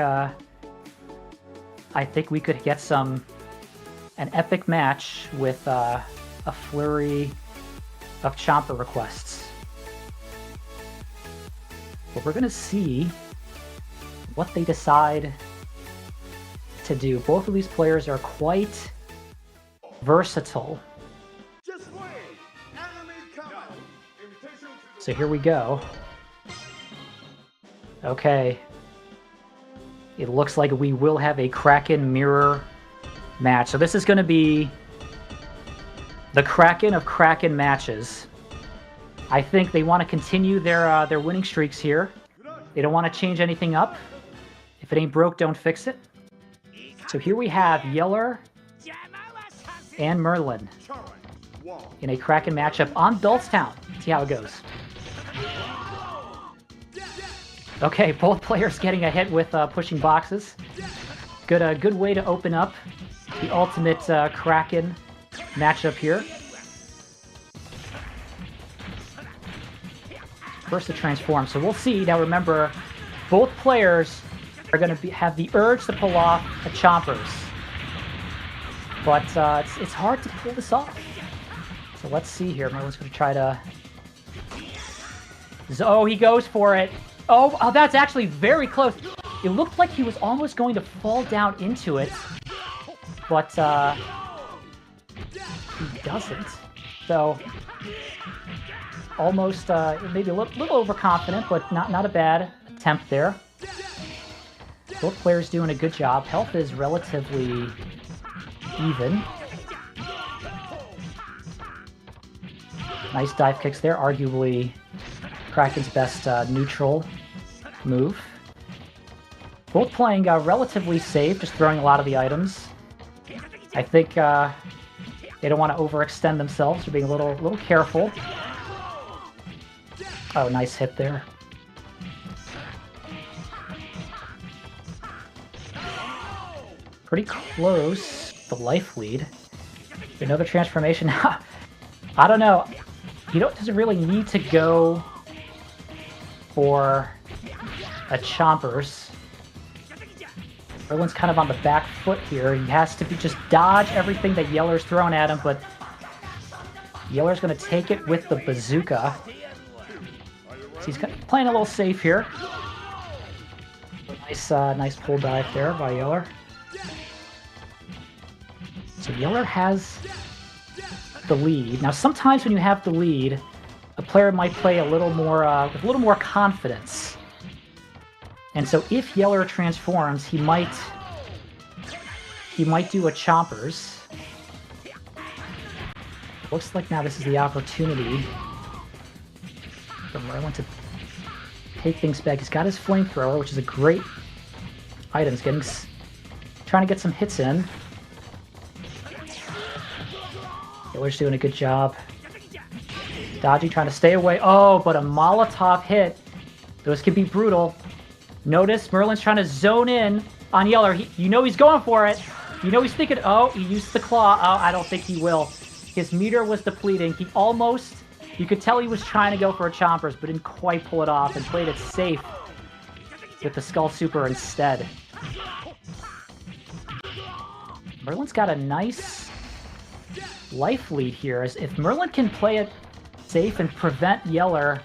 Speaker 1: we could get an epic match with a flurry of Chomper requests. But we're going to see what they decide to do. Both of these players are quite versatile. So here we go. Okay. It looks like we will have a Kraken mirror match. So this is going to be the Kraken of Kraken matches. I think they want to continue their winning streaks here. They don't want to change anything up. If it ain't broke, don't fix it. So here we have Yeller and Merlin in a Kraken matchup on Dulcetown. See how it goes. Okay, both players getting a hit with pushing boxes. Good way to open up the ultimate Kraken matchup here. First to transform, so we'll see. Now remember, both players are going to have the urge to pull off a Chompers. But it's hard to pull this off. So let's see here. Merlin's going to try to... Oh, he goes for it. Oh, that's actually very close. It looked like he was almost going to fall down into it. But he doesn't. So almost maybe a little overconfident, but not a bad attempt there. Both players doing a good job. Health is relatively even. Nice dive kicks there. Arguably Kraken's best neutral move. Both playing relatively safe, just throwing a lot of the items. I think they don't want to overextend themselves. They're being a little careful. Oh, nice hit there. Pretty close. The life lead. Another transformation. I don't know. He doesn't really need to go for a Chompers. Merlin's kind of on the back foot here. He has to just dodge everything that Yeller's thrown at him, but Yeller's going to take it with the bazooka. So he's playing a little safe here. Nice pull dive there by Yeller. So Yeller has the lead. Now, sometimes when you have the lead, a player might play a little more with a little more confidence. And so if Yeller transforms, he might do a Chompers. Looks like now this is the opportunity for Merlin to take things back. He's got his flamethrower, which is a great item. He's trying to get some hits in. Yeller's doing a good job. Dodging, trying to stay away. Oh, but a Molotov hit. Those can be brutal. Notice Merlin's trying to zone in on Yeller. You know he's going for it. You know he's thinking, oh, he used the claw. Oh, I don't think he will. His meter was depleting. He almost, you could tell he was trying to go for a Chompers, but didn't quite pull it off and played it safe with the Skull Super instead. Merlin's got a nice life lead here. As if Merlin can play it safe and prevent Yeller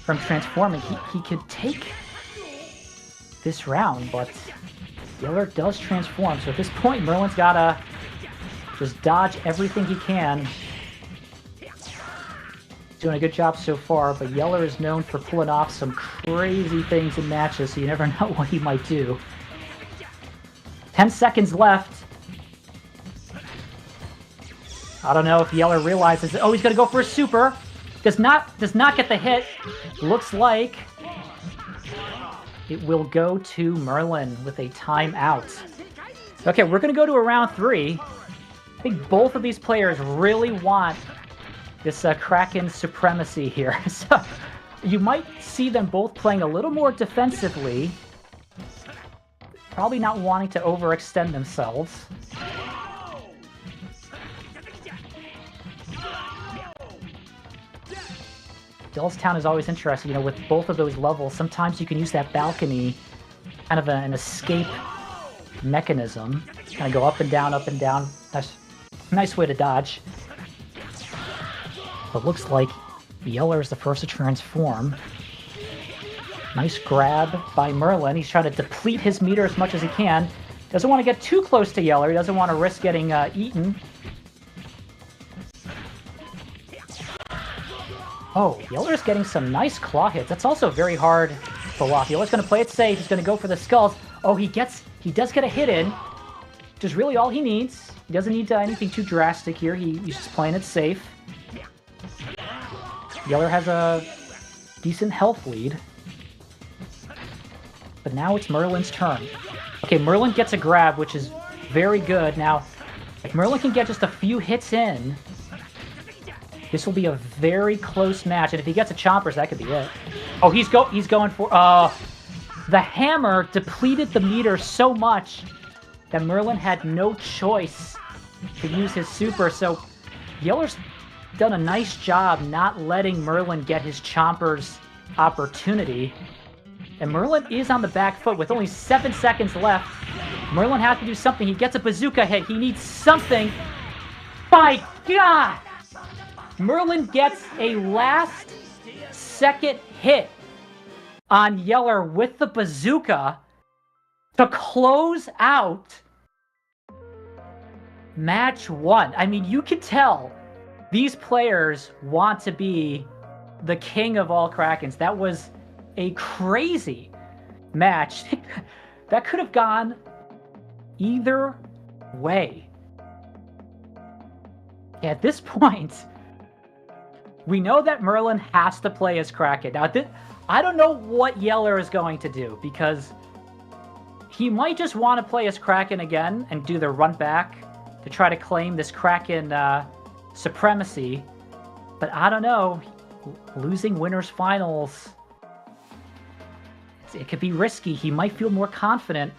Speaker 1: from transforming, he could take this round, but Yeller does transform. So at this point, Merlin's gotta just dodge everything he can. Doing a good job so far, but Yeller is known for pulling off some crazy things in matches, so you never know what he might do. 10 seconds left. I don't know if Yeller realizes it. Oh, he's gonna go for a super. Does not get the hit. Looks like it will go to Merlin with a timeout. Okay, we're gonna go to a round 3. I think both of these players really want this Kraken supremacy here. So you might see them both playing a little more defensively. Probably not wanting to overextend themselves. Dillstown is always interesting, you know, with both of those levels. Sometimes you can use that balcony, kind of an escape mechanism. Kind of go up and down, up and down. That's a nice way to dodge. But looks like Yeller is the first to transform. Nice grab by Merlin. He's trying to deplete his meter as much as he can. Doesn't want to get too close to Yeller. He doesn't want to risk getting eaten. Oh, Yeller's getting some nice claw hits. That's also very hard to pull off. Yeller's going to play it safe. He's going to go for the skulls. Oh, he does get a hit in, which is really all he needs. He doesn't need anything too drastic here. He's just playing it safe. Yeller has a decent health lead. But now it's Merlin's turn. Okay, Merlin gets a grab, which is very good. Now, if Merlin can get just a few hits in, this will be a very close match. And if he gets a chompers, that could be it. Oh, he's going for... the hammer depleted the meter so much that Merlin had no choice to use his super. So Yeller's done a nice job not letting Merlin get his chompers opportunity. And Merlin is on the back foot with only 7 seconds left. Merlin has to do something. He gets a bazooka hit. He needs something. By God! Merlin gets a last-second hit on Yeller with the bazooka to close out match 1. I mean, you can tell these players want to be the king of all Krakens. That was a crazy match. That could have gone either way. At this point, we know that Merlin has to play as Kraken. Now, I don't know what Yeller is going to do, because he might just want to play as Kraken again and do the run back to try to claim this Kraken supremacy. But I don't know. Losing winners finals, it could be risky. He might feel more confident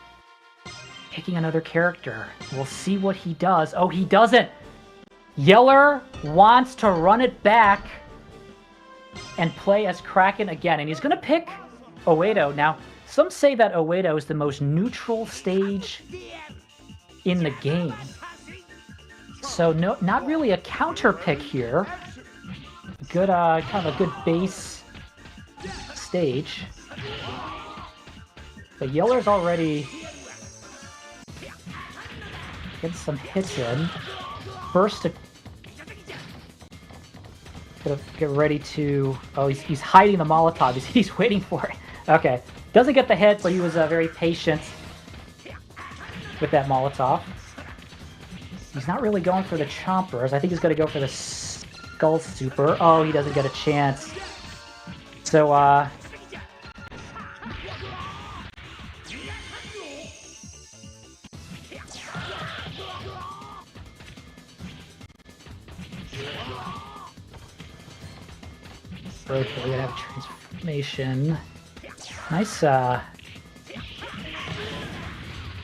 Speaker 1: picking another character. We'll see what he does. Oh, he doesn't. Yeller wants to run it back and play as Kraken again. And he's going to pick Oedo. Now, some say that Oedo is the most neutral stage in the game. So no, not really a counter pick here. Good, kind of a good base stage. But Yeller's already getting some hits in. First to get ready to... Oh, he's hiding the Molotov. He's waiting for it. Okay. Doesn't get the hit, but he was very patient with that Molotov. He's not really going for the chompers. I think he's going to go for the skull super. Oh, he doesn't get a chance. So, we're gonna have transformation. Nice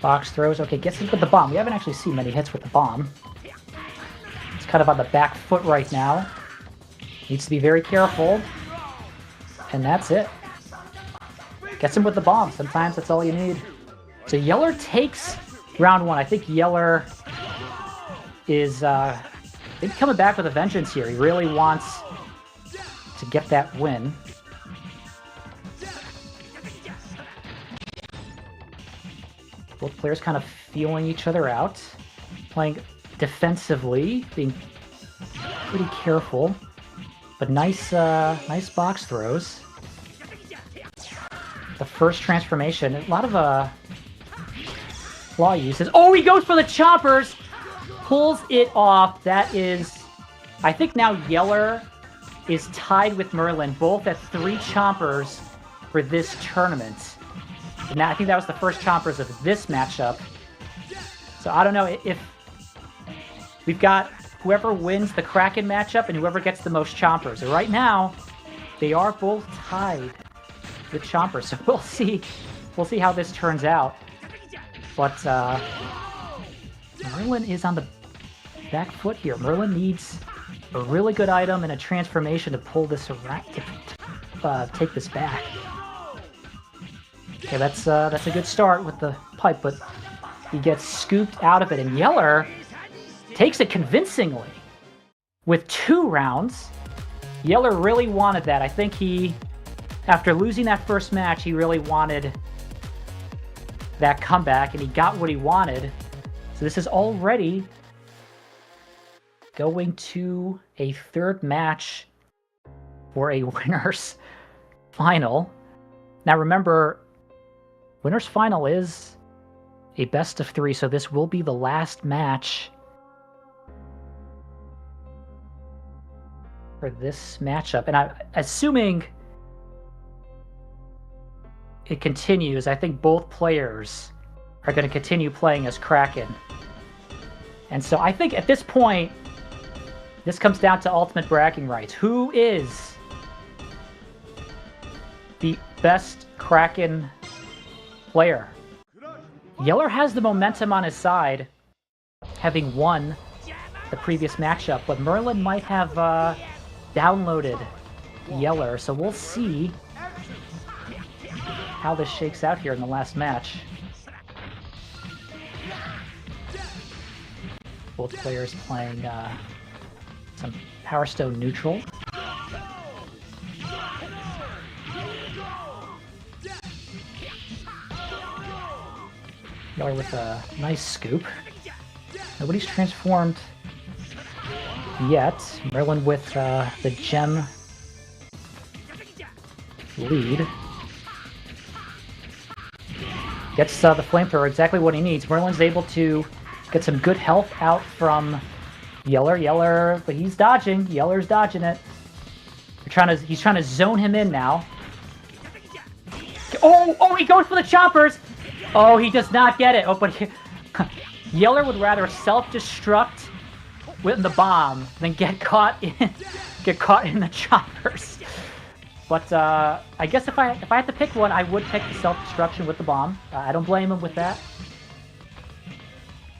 Speaker 1: box throws. Okay, gets hit with the bomb. We haven't actually seen many hits with the bomb. It's kind of on the back foot right now. Needs to be very careful. And that's it. Gets him with the bomb. Sometimes that's all you need. So Yeller takes round 1. I think Yeller is maybe coming back with a vengeance here. He really wants to get that win. Both players kind of feeling each other out, playing defensively, being pretty careful, but nice box throws. The first transformation, a lot of claw uses. Oh, he goes for the choppers! Pulls it off. That is... I think now Yeller is tied with Merlin, both at 3 chompers for this tournament. And now, I think that was the first chompers of this matchup. So I don't know if... We've got whoever wins the Kraken matchup and whoever gets the most chompers. And right now, they are both tied with chompers. So we'll see. We'll see how this turns out. But Merlin is on the back foot here. Merlin needs a really good item and a transformation to pull this around, to take this back. Okay, that's a good start with the pipe, but he gets scooped out of it, and Yeller takes it convincingly with 2 rounds. Yeller really wanted that. I think after losing that first match, he really wanted that comeback, and he got what he wanted. So this is already going to a 3rd match for a winner's final. Now remember, winner's final is a best of 3, so this will be the last match for this matchup. And I'm assuming it continues. I think both players are going to continue playing as Kraken. And so I think at this point, this comes down to ultimate bragging rights. Who is the best Kraken player? Yeller has the momentum on his side, having won the previous matchup, but Merlin might have downloaded Yeller, so we'll see how this shakes out here in the last match. Both players playing some Power Stone neutral. Yeller with a nice scoop. Nobody's transformed yet. Merlin with the gem lead. Gets the flamethrower, exactly what he needs. Merlin's able to get some good health out from Yeller, but he's dodging. Yeller's dodging it. He's trying to zone him in now. Oh, he goes for the choppers! Oh, he does not get it. Oh, but Yeller would rather self-destruct with the bomb than get caught in the choppers. But I guess if I had to pick one, I would pick the self-destruction with the bomb. I don't blame him with that.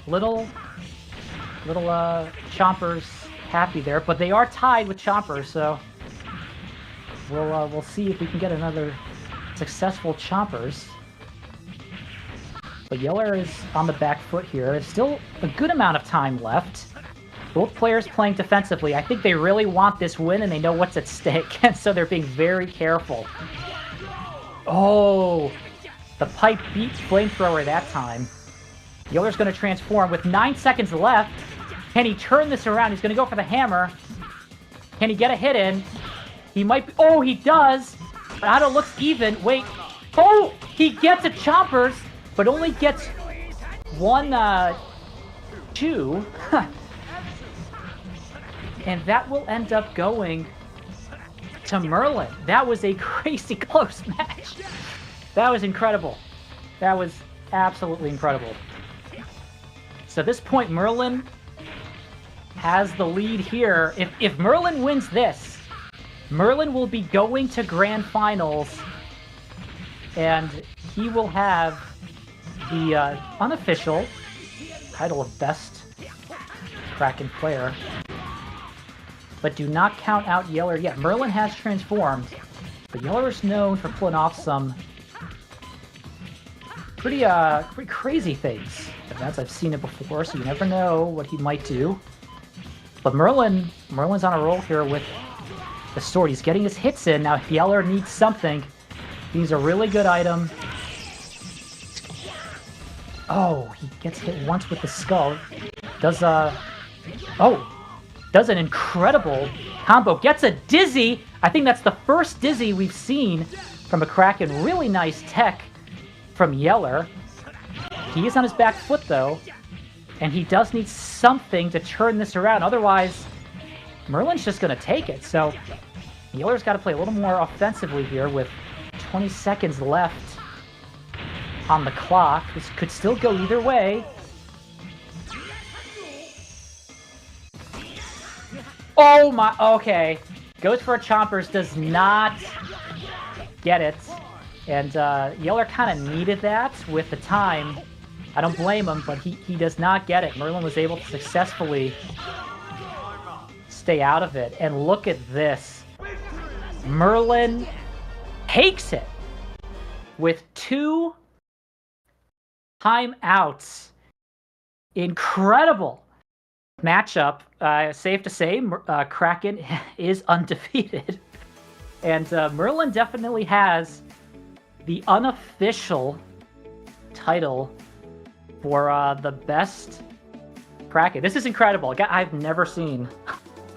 Speaker 1: Little chompers happy there, but they are tied with chompers, so we'll see if we can get another successful chompers. But Yeller is on the back foot here. There's still a good amount of time left. Both players playing defensively. I think they really want this win and they know what's at stake, and so they're being very careful. Oh, the pipe beat flamethrower that time. Yeller's going to transform with 9 seconds left. Can he turn this around? He's going to go for the hammer. Can he get a hit in? He might be... Oh, he does. Otto looks even. Wait. Oh, he gets a choppers, but only gets 1, 2. And that will end up going to Merlin. That was a crazy close match. That was incredible. That was absolutely incredible. So at this point, Merlin has the lead here. If Merlin wins this, Merlin will be going to Grand Finals, and he will have the unofficial title of Best Kraken Player. But do not count out Yeller yet. Merlin has transformed, but Yeller is known for pulling off some pretty crazy things. As I've seen it before, so you never know what he might do. But Merlin's on a roll here with the sword. He's getting his hits in. Now Yeller needs something. He needs a really good item. Oh, he gets hit once with the skull. Does an incredible combo. Gets a dizzy. I think that's the first dizzy we've seen from a Kraken. Really nice tech from Yeller. He is on his back foot, though, and he does need something to turn this around. Otherwise, Merlin's just going to take it. So Yeller's got to play a little more offensively here with 20 seconds left on the clock. This could still go either way. Oh my, okay. Goes for a Chompers, does not get it. And Yeller kind of needed that with the time. I don't blame him, but he does not get it. Merlin was able to successfully stay out of it. And look at this. Merlin takes it with 2 timeouts. Incredible matchup. Safe to say, Kraken is undefeated. And Merlin definitely has the unofficial title for the best Kraken. This is incredible. I've never seen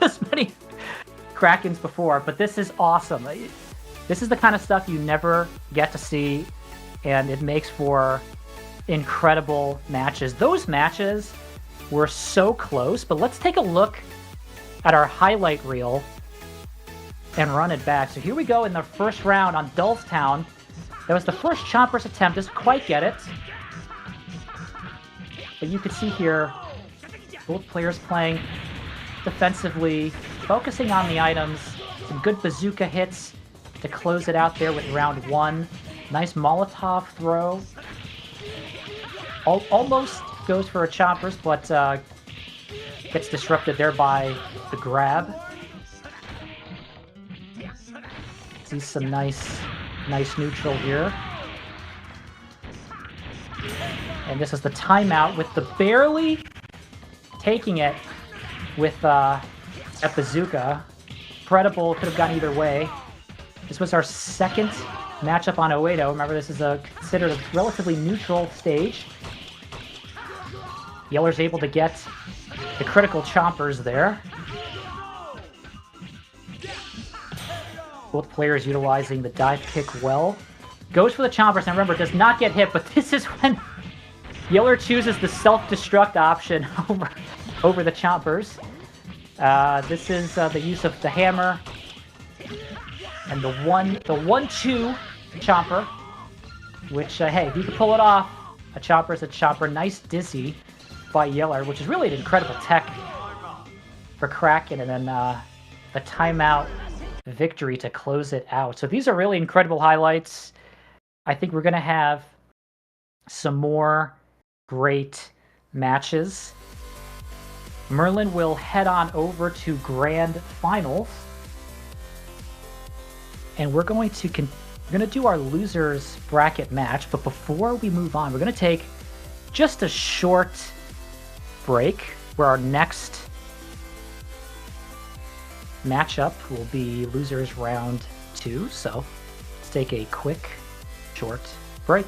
Speaker 1: this many Krakens before, but this is awesome. This is the kind of stuff you never get to see, and it makes for incredible matches. Those matches were so close, but let's take a look at our highlight reel and run it back. So here we go in the first round on Dullstown. That was the first Chompers attempt. Doesn't quite get it. But you can see here, both players playing defensively, focusing on the items. Some good bazooka hits to close it out there with round 1. Nice Molotov throw. Almost goes for a Chompers, but gets disrupted there by the grab. See some nice neutral here. And this is the timeout with the barely taking it with that bazooka. Incredible, could have gone either way. This was our second matchup on Oedo. Remember, this is considered a relatively neutral stage. Yeller's able to get the critical Chompers there. Both players utilizing the dive kick well. Goes for the Chompers, and remember, does not get hit, but this is when Yeller chooses the self-destruct option over the Chompers. This is the use of the hammer and the 1-2 Chomper, which, hey, if you can pull it off, a Chomper's a Chomper. Nice dizzy by Yeller, which is really an incredible tech for Kraken, and then the timeout victory to close it out. So these are really incredible highlights. I think we're going to have some more great matches. Merlin will head on over to Grand Finals, and we're going to do our losers bracket match. But before we move on, we're going to take just a short break where our next matchup will be losers round 2. So let's take a quick short break.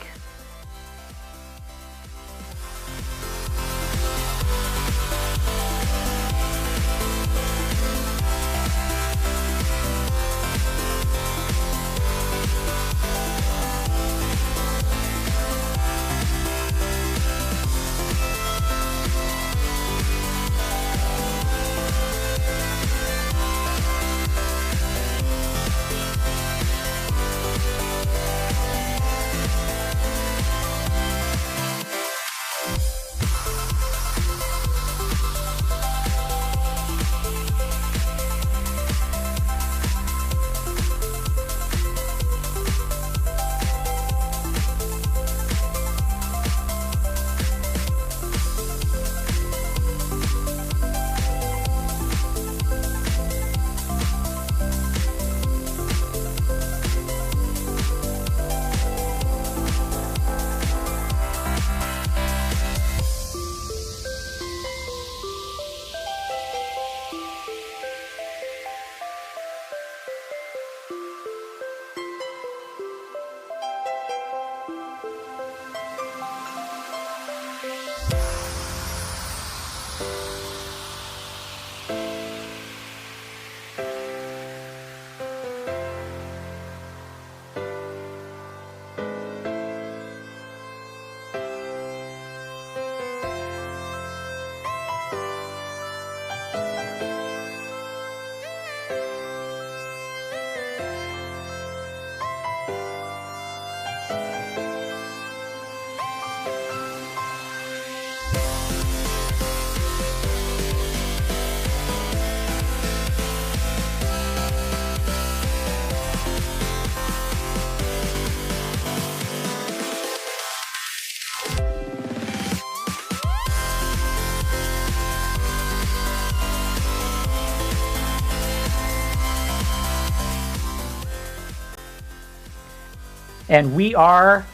Speaker 1: And we are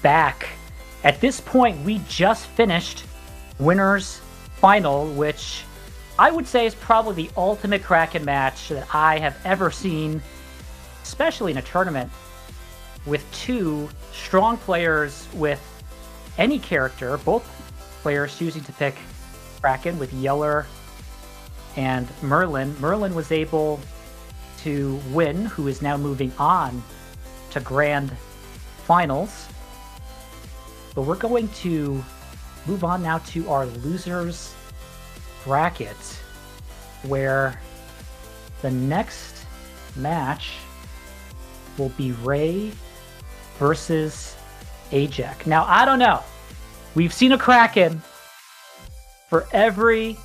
Speaker 1: back. At this point, we just finished Winner's Final, which I would say is probably the ultimate Kraken match that I have ever seen, especially in a tournament, with two strong players with any character, both players choosing to pick Kraken with Yeller and Merlin. Merlin was able to win, who is now moving on to Grand Finals. But we're going to move on now to our losers bracket, where the next match will be Ray versus Ajec. Now, I don't know. We've seen a Kraken for every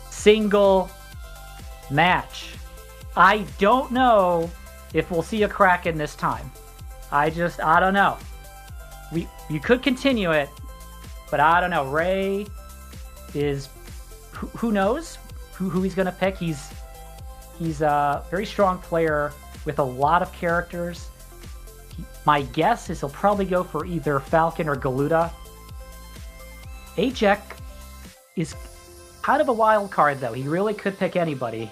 Speaker 1: single match. I don't know if we'll see a Kraken this time. I don't know. You could continue it, but I don't know. Ray is, who knows who he's going to pick. He's a very strong player with a lot of characters. My guess is he'll probably go for either Falcon or Galuda. Ajec is kind of a wild card, though. He really could pick anybody.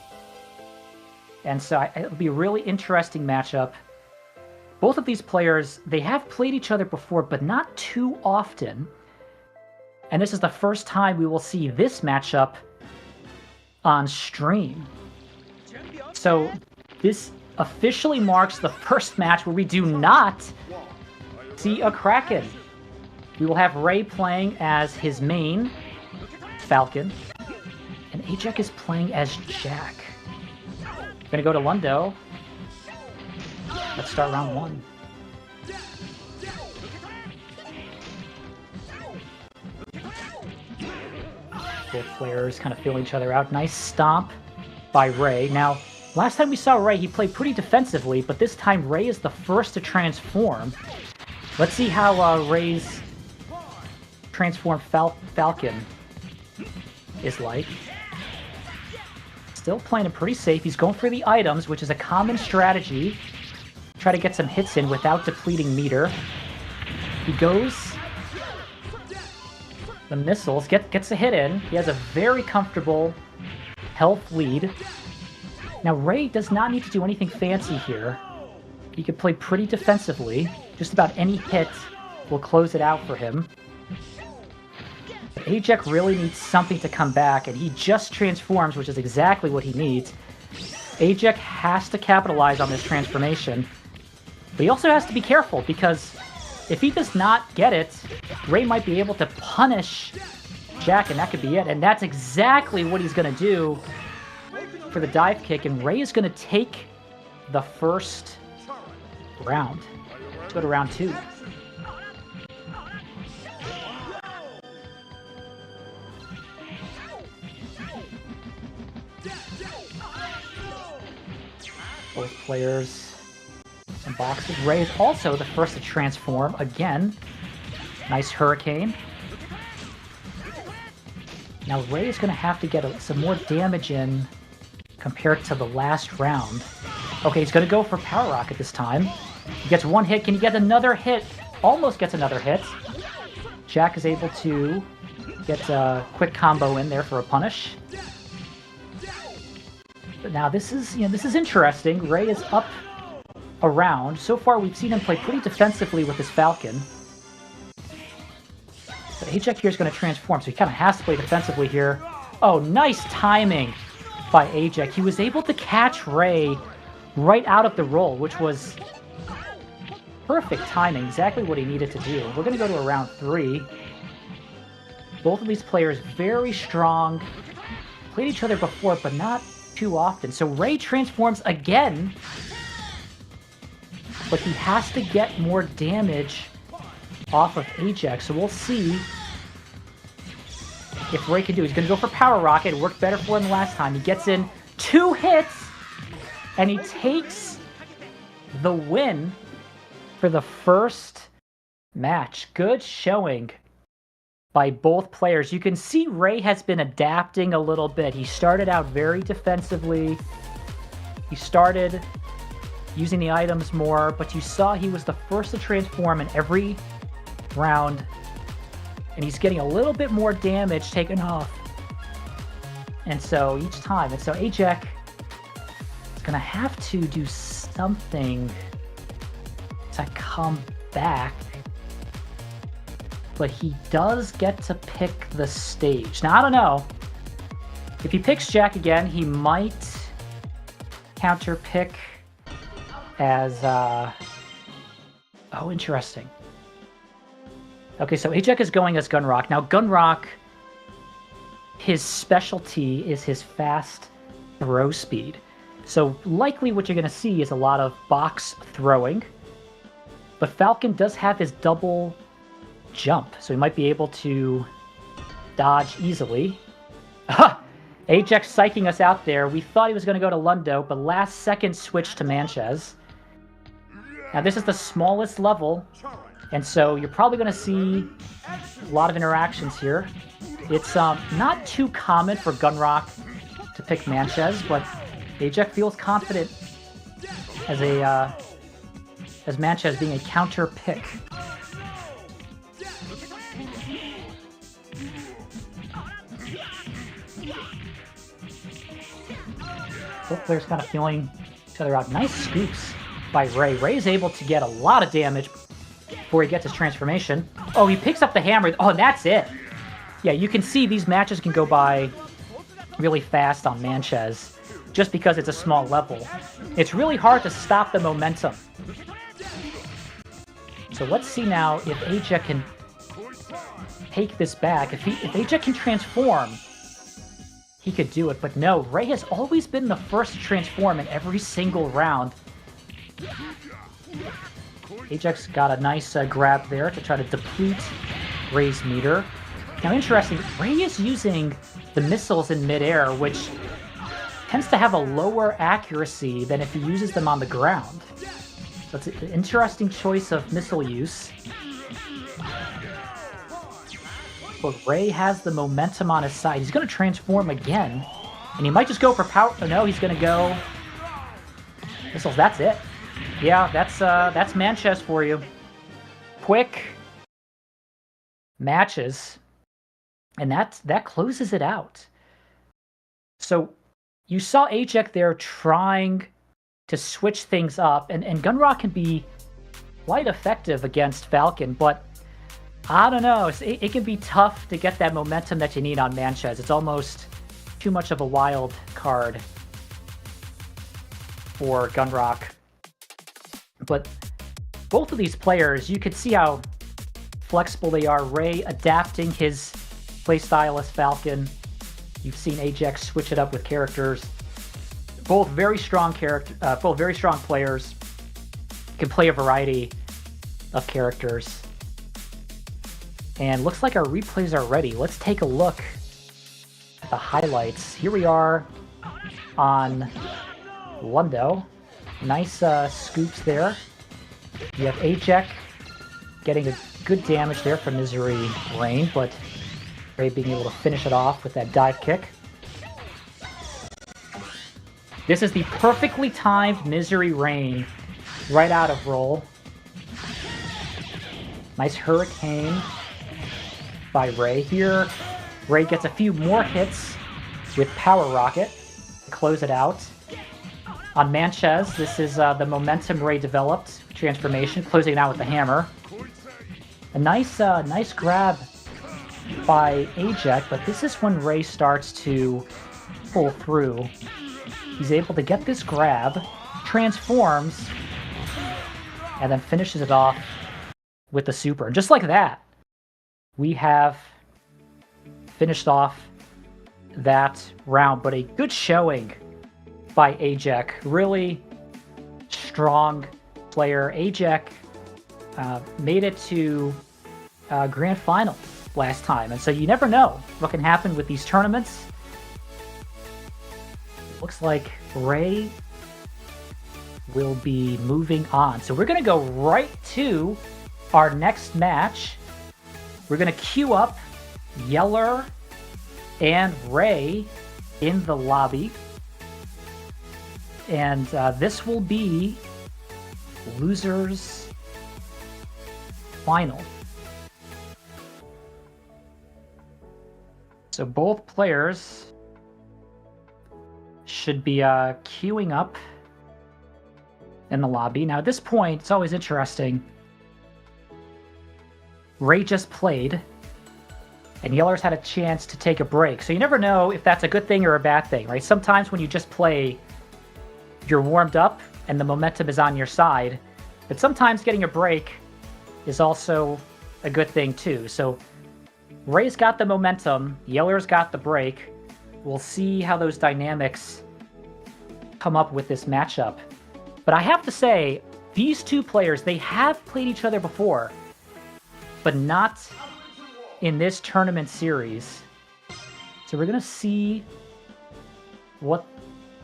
Speaker 1: And so it'll be a really interesting matchup. Both of these players, they have played each other before, but not too often. And this is the first time we will see this matchup on stream. So this officially marks the first match where we do not see a Kraken. We will have Ray playing as his main, Falcon, and Ajec is playing as Jack. We're gonna go to Lundo. Let's start round one. Both players kind of feeling each other out. Nice stomp by Ray. Now, last time we saw Ray, he played pretty defensively, but this time Ray is the first to transform. Let's see how Ray's transformed Falcon is like. Still playing it pretty safe. He's going for the items, which is a common strategy. Try to get some hits in without depleting meter. He goes the missiles, gets a hit in. He has a very comfortable health lead. Now Ray does not need to do anything fancy here. He can play pretty defensively. Just about any hit will close it out for him. But Ajec really needs something to come back, and he just transforms, which is exactly what he needs. Ajec has to capitalize on this transformation. But he also has to be careful, because if he does not get it, Ray might be able to punish Jack, and that could be it. And that's exactly what he's going to do for the dive kick, and Ray is going to take the first round. Let's go to round two. Both players some boxes. Ray is also the first to transform. Again, nice hurricane. Now Ray is going to have to get some more damage in compared to the last round. Okay, he's going to go for Power Rocket this time. He gets one hit. Can he get another hit? Almost gets another hit. Jack is able to get a quick combo in there for a punish. But now this is interesting. Ray is up around. So far, we've seen him play pretty defensively with his Falcon. But Ajec here is going to transform, so he kind of has to play defensively here. Oh, nice timing by Ajec. He was able to catch Ray right out of the roll, which was perfect timing, exactly what he needed to do. We're going to go to a round three. Both of these players very strong. Played each other before, but not too often. So Ray transforms again, but he has to get more damage off of Ajec. So we'll see if Ray can do it. He's going to go for Power Rocket. It worked better for him last time. He gets in 2 hits, and he takes the win for the first match. Good showing by both players. You can see Ray has been adapting a little bit. He started out very defensively. He started using the items more, but you saw he was the first to transform in every round, and he's getting a little bit more damage taken off. And so each time, and so Ajec is going to have to do something to come back, but he does get to pick the stage. Now, I don't know. If he picks Jack again, he might counter pick as, oh, interesting. Okay, so Ajec is going as Gunrock. Now, Gunrock, his specialty is his fast throw speed. So likely what you're going to see is a lot of box throwing. But Falcon does have his double jump, so he might be able to dodge easily. Ajec psyching us out there. We thought he was going to go to Lundo, but last second switch to Manchez. Now this is the smallest level, and so you're probably going to see a lot of interactions here. It's not too common for Gunrock to pick Manchez, but Ajec feels confident as Manchez being a counter pick. Both players kind of feeling each other out. Nice scoops by Ray. Ray is able to get a lot of damage before he gets his transformation. Oh, he picks up the hammer. Oh, and that's it. Yeah, you can see these matches can go by really fast on Manchez just because it's a small level. It's really hard to stop the momentum. So let's see now if Ajec can take this back. If Ajec can transform, he could do it. But no, Ray has always been the first to transform in every single round. Ajec's got a nice grab there to try to deplete Ray's meter. Now, interesting, Ray is using the missiles in midair, which tends to have a lower accuracy than if he uses them on the ground. So it's an interesting choice of missile use. But Ray has the momentum on his side. He's going to transform again, and he might just go for power. Oh, no, he's going to go missiles. That's it. Yeah, that's Manchez for you. Quick matches, and that closes it out. So you saw Ajec there trying to switch things up, and Gunrock can be quite effective against Falcon, but I don't know. It can be tough to get that momentum that you need on Manchez. It's almost too much of a wild card for Gunrock. But both of these players, you could see how flexible they are. Ray adapting his playstyle as Falcon. You've seen Ajec switch it up with characters. Both very strong players. Can play a variety of characters. And looks like our replays are ready. Let's take a look at the highlights. Here we are on Lundo. Nice scoops there. You have Ajec getting a good damage there from Misery Rain, but Ray being able to finish it off with that dive kick. This is the perfectly timed Misery Rain right out of roll. Nice Hurricane by Ray here. Ray gets a few more hits with Power Rocket to close it out. On Manchez, this is the momentum Ray developed. Transformation, closing it out with the hammer. A nice grab by Ajec, but this is when Ray starts to pull through. He's able to get this grab, transforms, and then finishes it off with the super. And just like that, we have finished off that round, but a good showing by Ajec. Really strong player. Ajec made it to Grand Final last time, and so you never know what can happen with these tournaments. Looks like Ray will be moving on. So we're going to go right to our next match. We're going to queue up Yeller and Ray in the lobby. And this will be losers final. So both players should be queuing up in the lobby. Now at this point, it's always interesting. Ray just played, and Yeller's had a chance to take a break. So you never know if that's a good thing or a bad thing, right? Sometimes when you just play, you're warmed up and the momentum is on your side. But sometimes getting a break is also a good thing too. So Ray's got the momentum, Yeller's got the break. We'll see how those dynamics come up with this matchup. But I have to say, these two players, they have played each other before, but not in this tournament series. So we're going to see what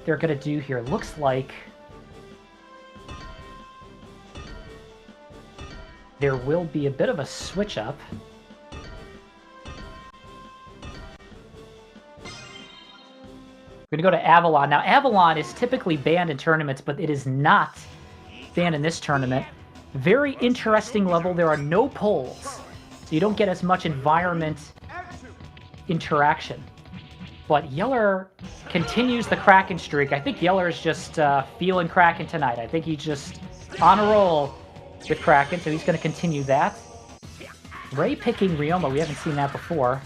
Speaker 1: they're going to do here. Looks like there will be a bit of a switch up. We're going to go to Avalon. Now, Avalon is typically banned in tournaments, but it is not banned in this tournament. Very interesting level. There are no poles, so you don't get as much environment interaction. But Yeller continues the Kraken streak. I think Yeller is just feeling Kraken tonight. I think he's just on a roll with Kraken, so he's going to continue that. Ray picking Ryoma. We haven't seen that before.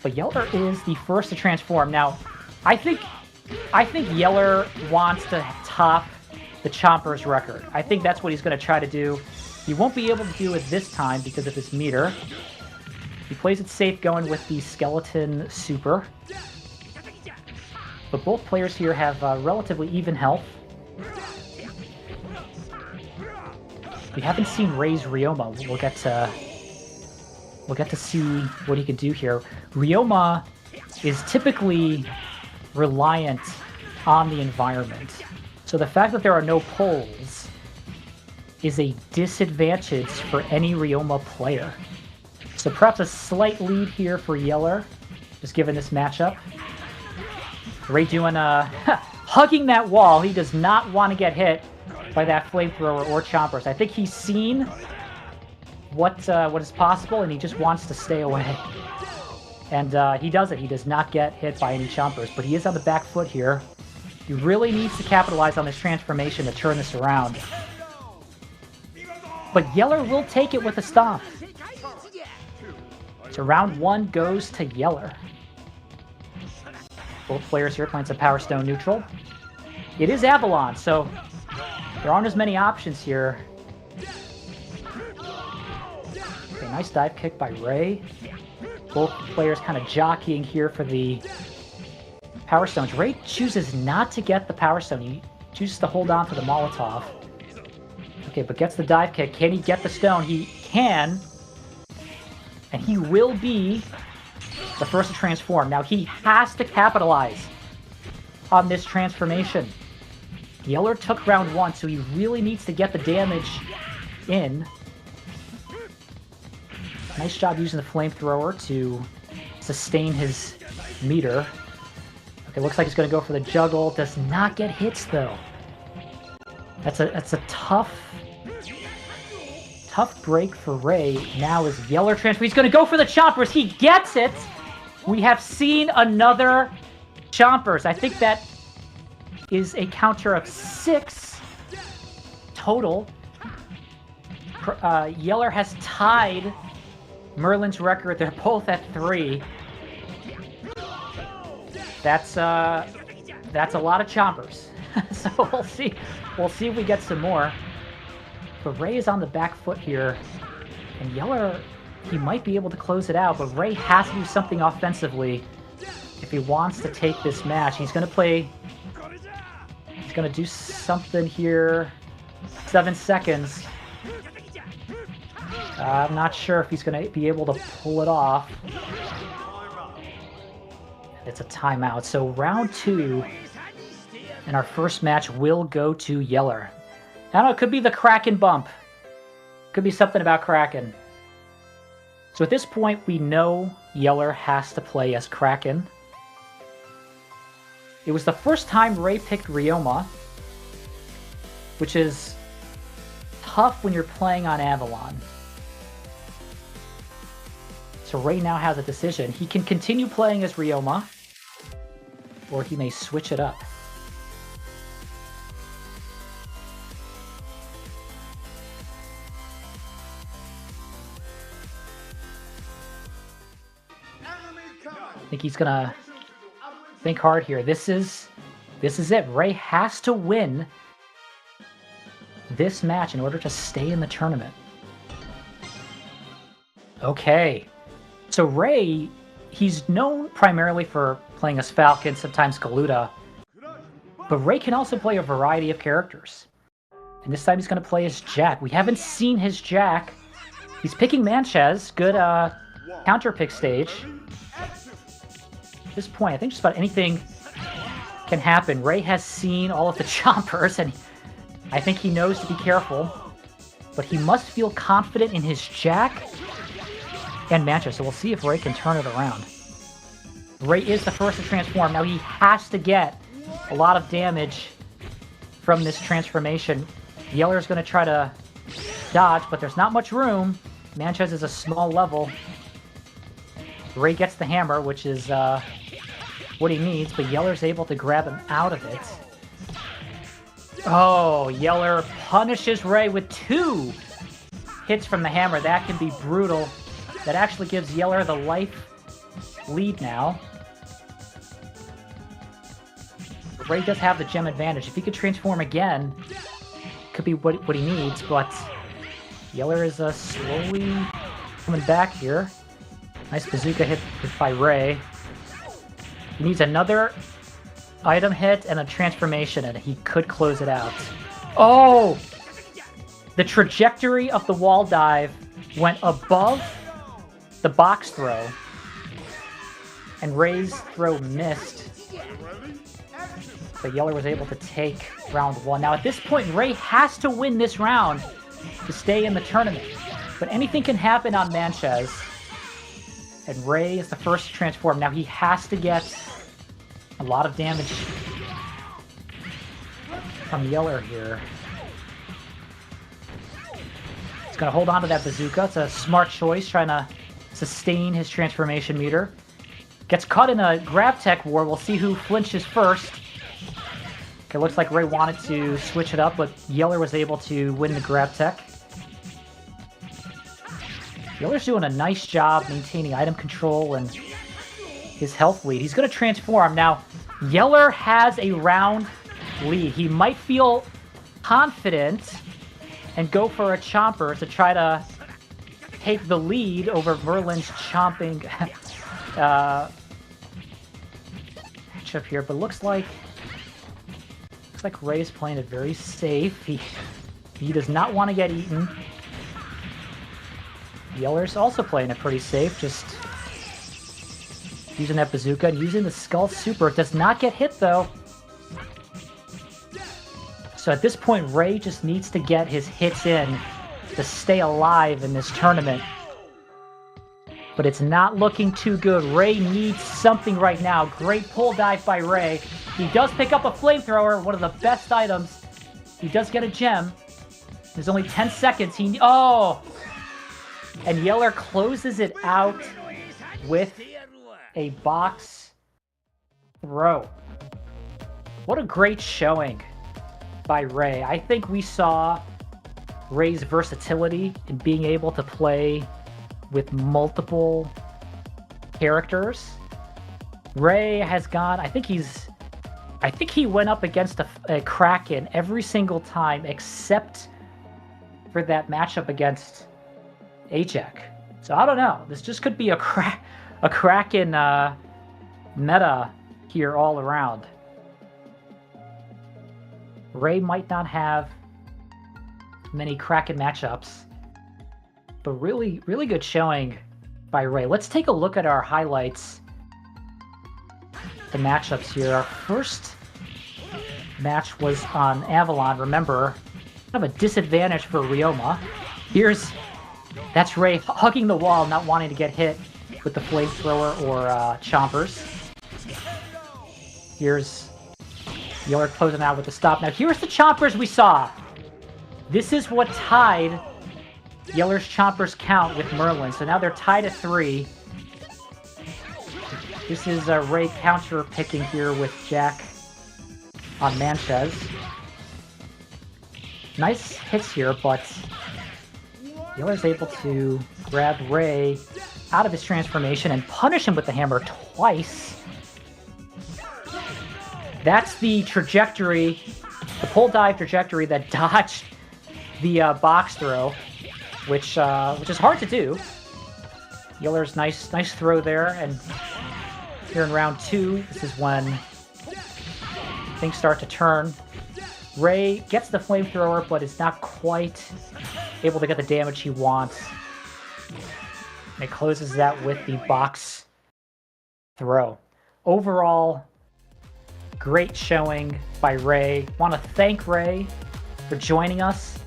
Speaker 1: But Yeller is the first to transform. Now, I think Yeller wants to top the Chompers record. I think that's what he's going to try to do. He won't be able to do it this time because of his meter. He plays it safe going with the Skeleton Super. But both players here have relatively even health. We haven't seen Ray's Ryoma. We'll get to see what he can do here. Ryoma is typically reliant on the environment. So the fact that there are no poles is a disadvantage for any Ryoma player. So perhaps a slight lead here for Yeller, just given this matchup. Ray doing hugging that wall. He does not want to get hit by that flamethrower or chompers. I think he's seen what is possible, and he just wants to stay away. And he does it. He does not get hit by any chompers, but he is on the back foot here. He really needs to capitalize on this transformation to turn this around. But Yeller will take it with a stomp. So round one goes to Yeller. Both players here playing some Power Stone neutral. It is Avalon, so there aren't as many options here. Okay, nice dive kick by Ray. Both players kind of jockeying here for the Power Stones. Ray chooses not to get the Power Stone. He chooses to hold on to the Molotov. Okay, but gets the dive kick. Can he get the stone? He can. And he will be the first to transform. Now, he has to capitalize on this transformation. Yeller took round one, so he really needs to get the damage in. Nice job using the flamethrower to sustain his meter. Okay, looks like he's going to go for the juggle. Does not get hits, though. That's a tough break for Ray. Now is Yeller transfer. He's going to go for the chompers. He gets it. We have seen another chompers. I think that is a counter of 6 total. Yeller has tied Merlin's record. They're both at 3. That's a lot of chompers. So we'll see if we get some more. But Ray is on the back foot here, and Yeller, he might be able to close it out, but Ray has to do something offensively if he wants to take this match. He's going to do something here. 7 seconds. I'm not sure if he's going to be able to pull it off. It's a timeout. So round 2, and our first match will go to Yeller. I don't know, it could be the Kraken bump. Could be something about Kraken. So at this point, we know Yeller has to play as Kraken. It was the first time Ray picked Ryoma, which is tough when you're playing on Avalon. So Ray now has a decision. He can continue playing as Ryoma, or he may switch it up. I think he's gonna think hard here. This is it. Ray has to win this match in order to stay in the tournament. Okay. So Ray, he's known primarily for playing as Falcon, sometimes Galuda. But Ray can also play a variety of characters. And this time he's going to play as Jack. We haven't seen his Jack. He's picking Manchez. Good counter pick stage. At this point, I think just about anything can happen. Ray has seen all of the chompers, and I think he knows to be careful. But he must feel confident in his Jack and Manchez, so we'll see if Ray can turn it around. Ray is the first to transform. Now he has to get a lot of damage from this transformation. Yeller's going to try to dodge, but there's not much room. Manchez is a small level. Ray gets the hammer, which is what he needs, but Yeller's able to grab him out of it. Oh, Yeller punishes Ray with 2 hits from the hammer. That can be brutal. That actually gives Yeller the life lead now. Ray does have the gem advantage. If he could transform again, could be what he needs, but Yeller is slowly coming back here. Nice bazooka hit by Ray. He needs another item hit and a transformation, and he could close it out. Oh! The trajectory of the wall dive went above the box throw, and Ray's throw missed. But Yeller was able to take round 1. Now at this point, Ray has to win this round to stay in the tournament. But anything can happen on Manchez. And Ray is the first to transform. Now he has to get a lot of damage from Yeller here. He's going to hold on to that bazooka. It's a smart choice, trying to sustain his transformation meter. Gets caught in a grab tech war. We'll see who flinches first. Okay, looks like Ray wanted to switch it up, but Yeller was able to win the grab tech. Yeller's doing a nice job maintaining item control and his health lead. He's going to transform. Now, Yeller has a round lead. He might feel confident and go for a chomper to try to take the lead over Merlin's chomping matchup here, but looks like Ray's playing it very safe. He does not want to get eaten. Yeller's also playing it pretty safe, just using that bazooka and using the Skull Super. It does not get hit, though. So at this point, Ray just needs to get his hits in to stay alive in this tournament. But it's not looking too good. Ray needs something right now. Great pull dive by Ray. He does pick up a flamethrower, one of the best items. He does get a gem. There's only 10 seconds. Oh! And Yeller closes it out with a box throw. What a great showing by Ray. I think we saw Ray's versatility in being able to play with multiple characters. Ray has gone, I think he went up against a Kraken every single time except for that matchup against Ajec. So I don't know. This just could be a Kraken meta here all around. Ray might not have many Kraken matchups, but really, really good showing by Ray. Let's take a look at our highlights, the matchups here. Our first match was on Avalon. Remember, kind of a disadvantage for Ryoma. That's Ray hugging the wall, not wanting to get hit with the flamethrower or chompers. Here's Yeller closing out with the stop. Now here's the chompers we saw. This is what tied Yeller's Chomper's count with Merlin. So now they're tied at 3. This is Ray counter picking here with Jack on Manchez. Nice hits here, but Yeller's able to grab Ray out of his transformation and punish him with the hammer twice. That's the trajectory, the pull dive trajectory that dodged the box throw, which is hard to do. Yeller's nice throw there, and here in round 2, this is when things start to turn. Ray gets the flamethrower, but is not quite able to get the damage he wants. And it closes that with the box throw. Overall, great showing by Ray. Want to thank Ray for joining us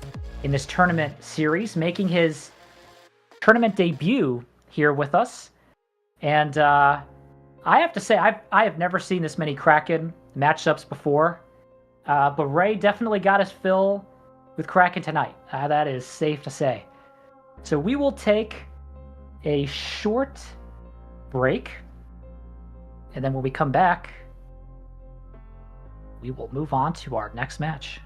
Speaker 1: in this tournament series, making his tournament debut here with us. And I have to say, I have never seen this many Kraken matchups before, but Ray definitely got his fill with Kraken tonight. That is safe to say. So we will take a short break, and then when we come back, we will move on to our next match.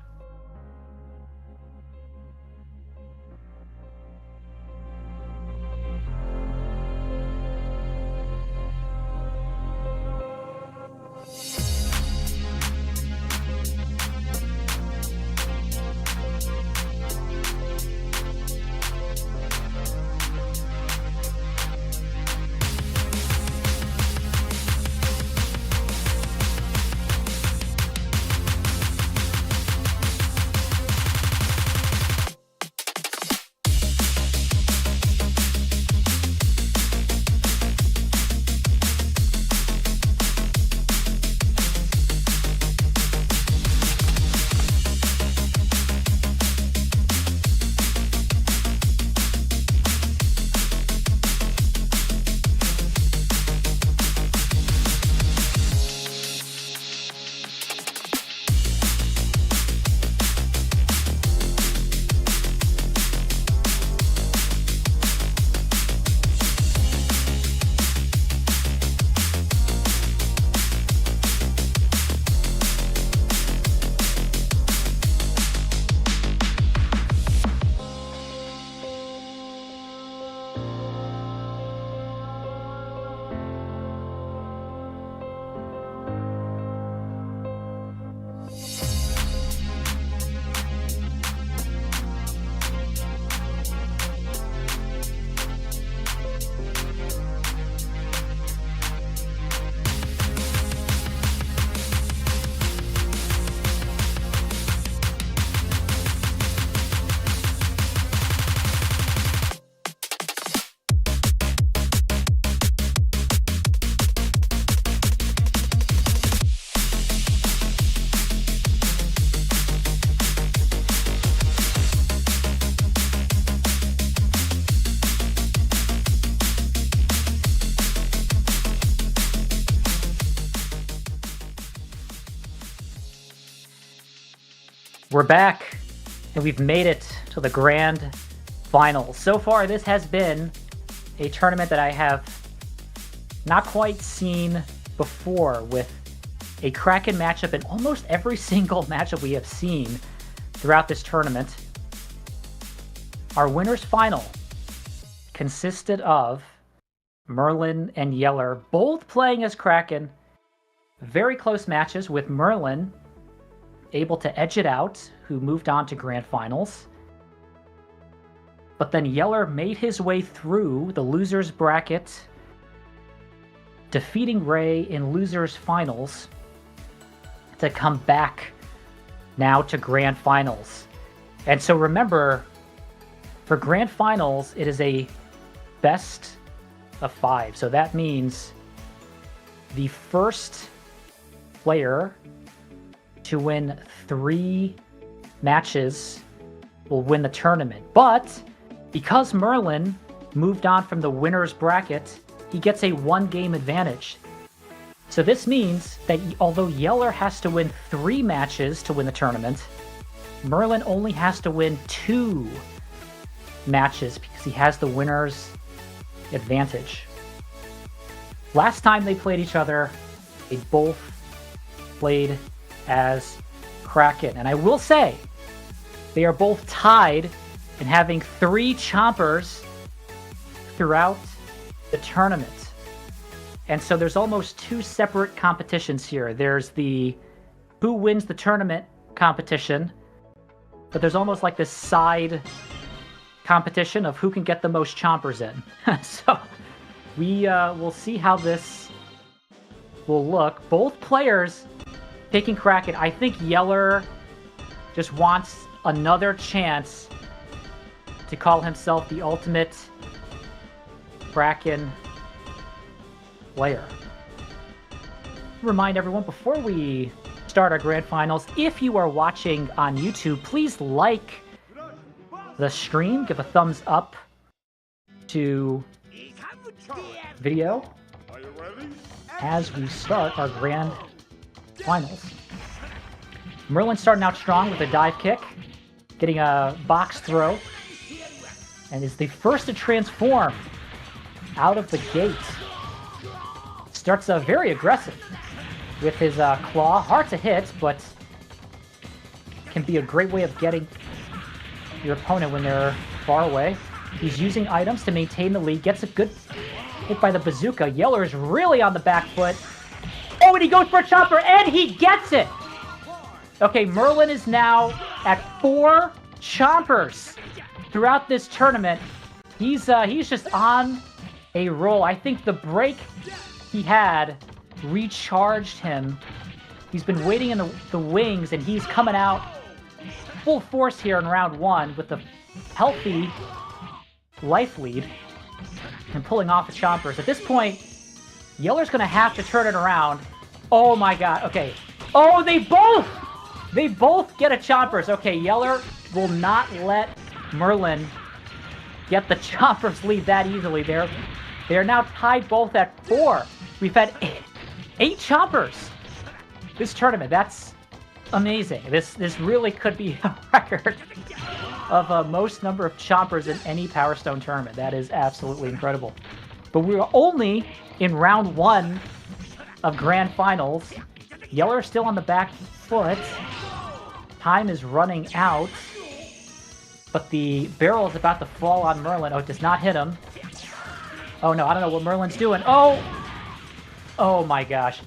Speaker 1: We're back, and we've made it to the grand finals. So far, this has been a tournament that I have not quite seen before, with a Kraken matchup in almost every single matchup we have seen throughout this tournament. Our winner's final consisted of Merlin and Yeller, both playing as Kraken. Very close matches, with Merlin able to edge it out, who moved on to grand finals. But then Yeller made his way through the loser's bracket, defeating Ray in loser's finals to come back now to grand finals. And so remember, for grand finals, it is a best of 5. So that means the first player to win 3 matches will win the tournament. But because Merlin moved on from the winner's bracket, he gets a 1-game advantage. So this means that although Yeller has to win 3 matches to win the tournament, Merlin only has to win 2 matches because he has the winner's advantage. Last time they played each other, they both played as Kraken. And I will say, they are both tied in having 3 chompers throughout the tournament. And so there's almost 2 separate competitions here. There's the who wins the tournament competition, but there's almost like this side competition of who can get the most chompers in. So we will see how this will look. Both players picking Kraken. I think Yeller just wants another chance to call himself the ultimate Kraken player. Remind everyone, before we start our grand finals, if you are watching on YouTube, please like the stream, give a thumbs up to video as we start our grand finals. Merlin starting out strong with a dive kick, getting a box throw, and is the first to transform out of the gate. Starts very aggressive with his claw. Hard to hit, but can be a great way of getting your opponent when they're far away. He's using items to maintain the lead. Gets a good hit by the bazooka. Yeller is really on the back foot. Oh, and he goes for a chopper, and he gets it! Okay, Merlin is now at 4 chompers throughout this tournament. He's just on a roll. I think the break he had recharged him. He's been waiting in the wings, and he's coming out full force here in round 1 with a healthy life lead and pulling off the chompers. At this point, Yeller's going to have to turn it around. Oh my god, okay. Oh, they both get a chompers. Okay, Yeller will not let Merlin get the chompers lead that easily. They're now tied both at 4. We've had 8 chompers this tournament. That's amazing. This really could be a record of most number of chompers in any Power Stone tournament. That is absolutely incredible. But we're only in round 1 of Grand Finals. Yeller still on the back foot. Time is running out. But the barrel is about to fall on Merlin. Oh, it does not hit him. Oh no, I don't know what Merlin's doing. Oh my gosh.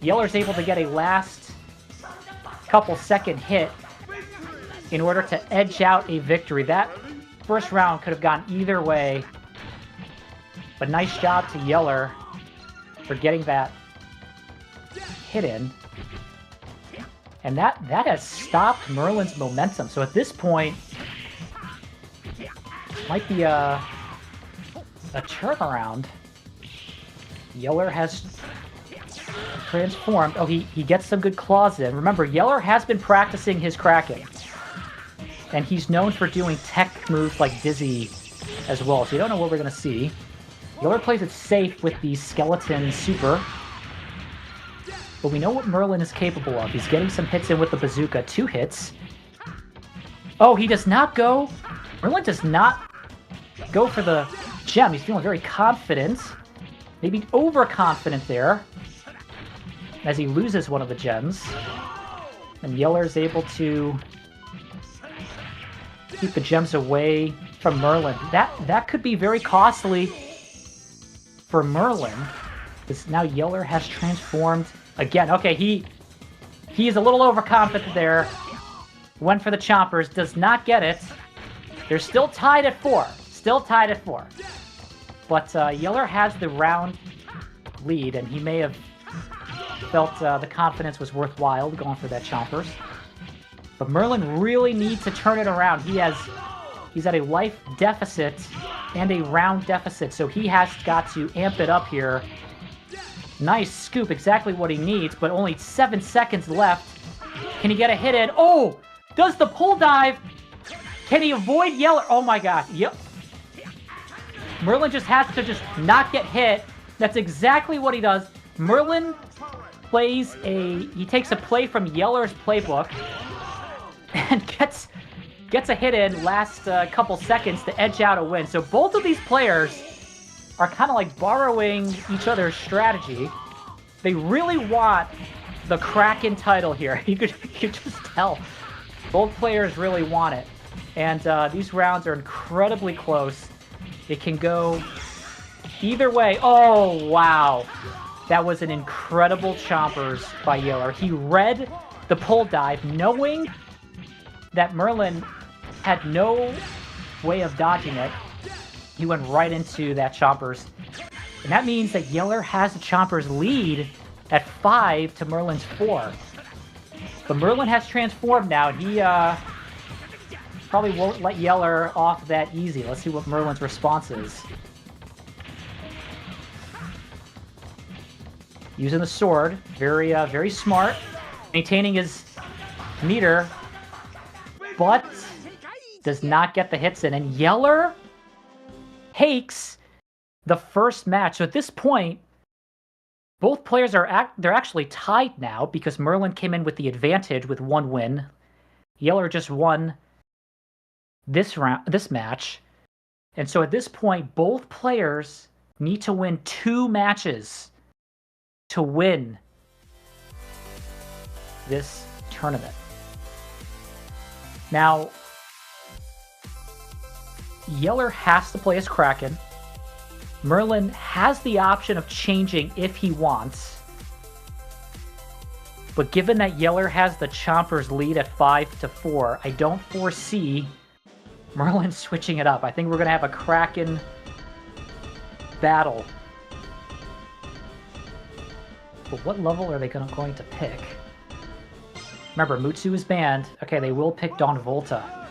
Speaker 1: Yeller's able to get a last couple second hit in order to edge out a victory. That first round could have gone either way. But nice job to Yeller for getting that hit in. And that has stopped Merlin's momentum. So at this point, might be a turnaround. Yeller has transformed. Oh, he gets some good claws in. Remember, Yeller has been practicing his Kraken. And he's known for doing tech moves like Dizzy as well. So you don't know what we're going to see. Yeller plays it safe with the Skeleton Super. But we know what Merlin is capable of. He's getting some hits in with the bazooka. 2 hits. Oh, he does not go. Merlin does not go for the gem. He's feeling very confident. Maybe overconfident there. As he loses one of the gems. And Yeller is able to keep the gems away from Merlin. That could be very costly for Merlin. Because now Yeller has transformed again. Okay, he is a little overconfident there. Went for the chompers. Does not get it. They're still tied at 4. Still tied at 4. But Yeller has the round lead, and he may have felt the confidence was worthwhile going for that chompers. But Merlin really needs to turn it around. He's at a life deficit and a round deficit, so he has got to amp it up here. Nice scoop, exactly what he needs, but only 7 seconds left. Can he get a hit in? Oh! Does the pull dive? Can he avoid Yeller? Oh my god, yep. Merlin just has to just not get hit. That's exactly what he does. Merlin he takes a play from Yeller's playbook. and gets a hit in last couple seconds to edge out a win. So both of these players are kind of like borrowing each other's strategy. They really want the Kraken title here. You could just tell. Both players really want it. And these rounds are incredibly close. It can go either way. Oh, wow. That was an incredible chompers by Yeller. He read the pull dive, knowing that Merlin had no way of dodging it. He went right into that chompers. And that means that Yeller has the chompers lead at 5 to Merlin's 4. But Merlin has transformed now. He probably won't let Yeller off that easy. Let's see what Merlin's response is. Using the sword, very smart, maintaining his meter, but does not get the hits in. And Yeller takes the first match. So at this point, both players they're actually tied now because Merlin came in with the advantage with 1 win. Yeller just won this match. And so at this point, both players need to win 2 matches to win this tournament. Now, Yeller has to play as Kraken. Merlin has the option of changing if he wants. But given that Yeller has the chompers lead at 5 to 4, I don't foresee Merlin switching it up. I think we're going to have a Kraken battle. But what level are they going to pick? Remember, Mutsu is banned. Okay, they will pick Dawn Volta.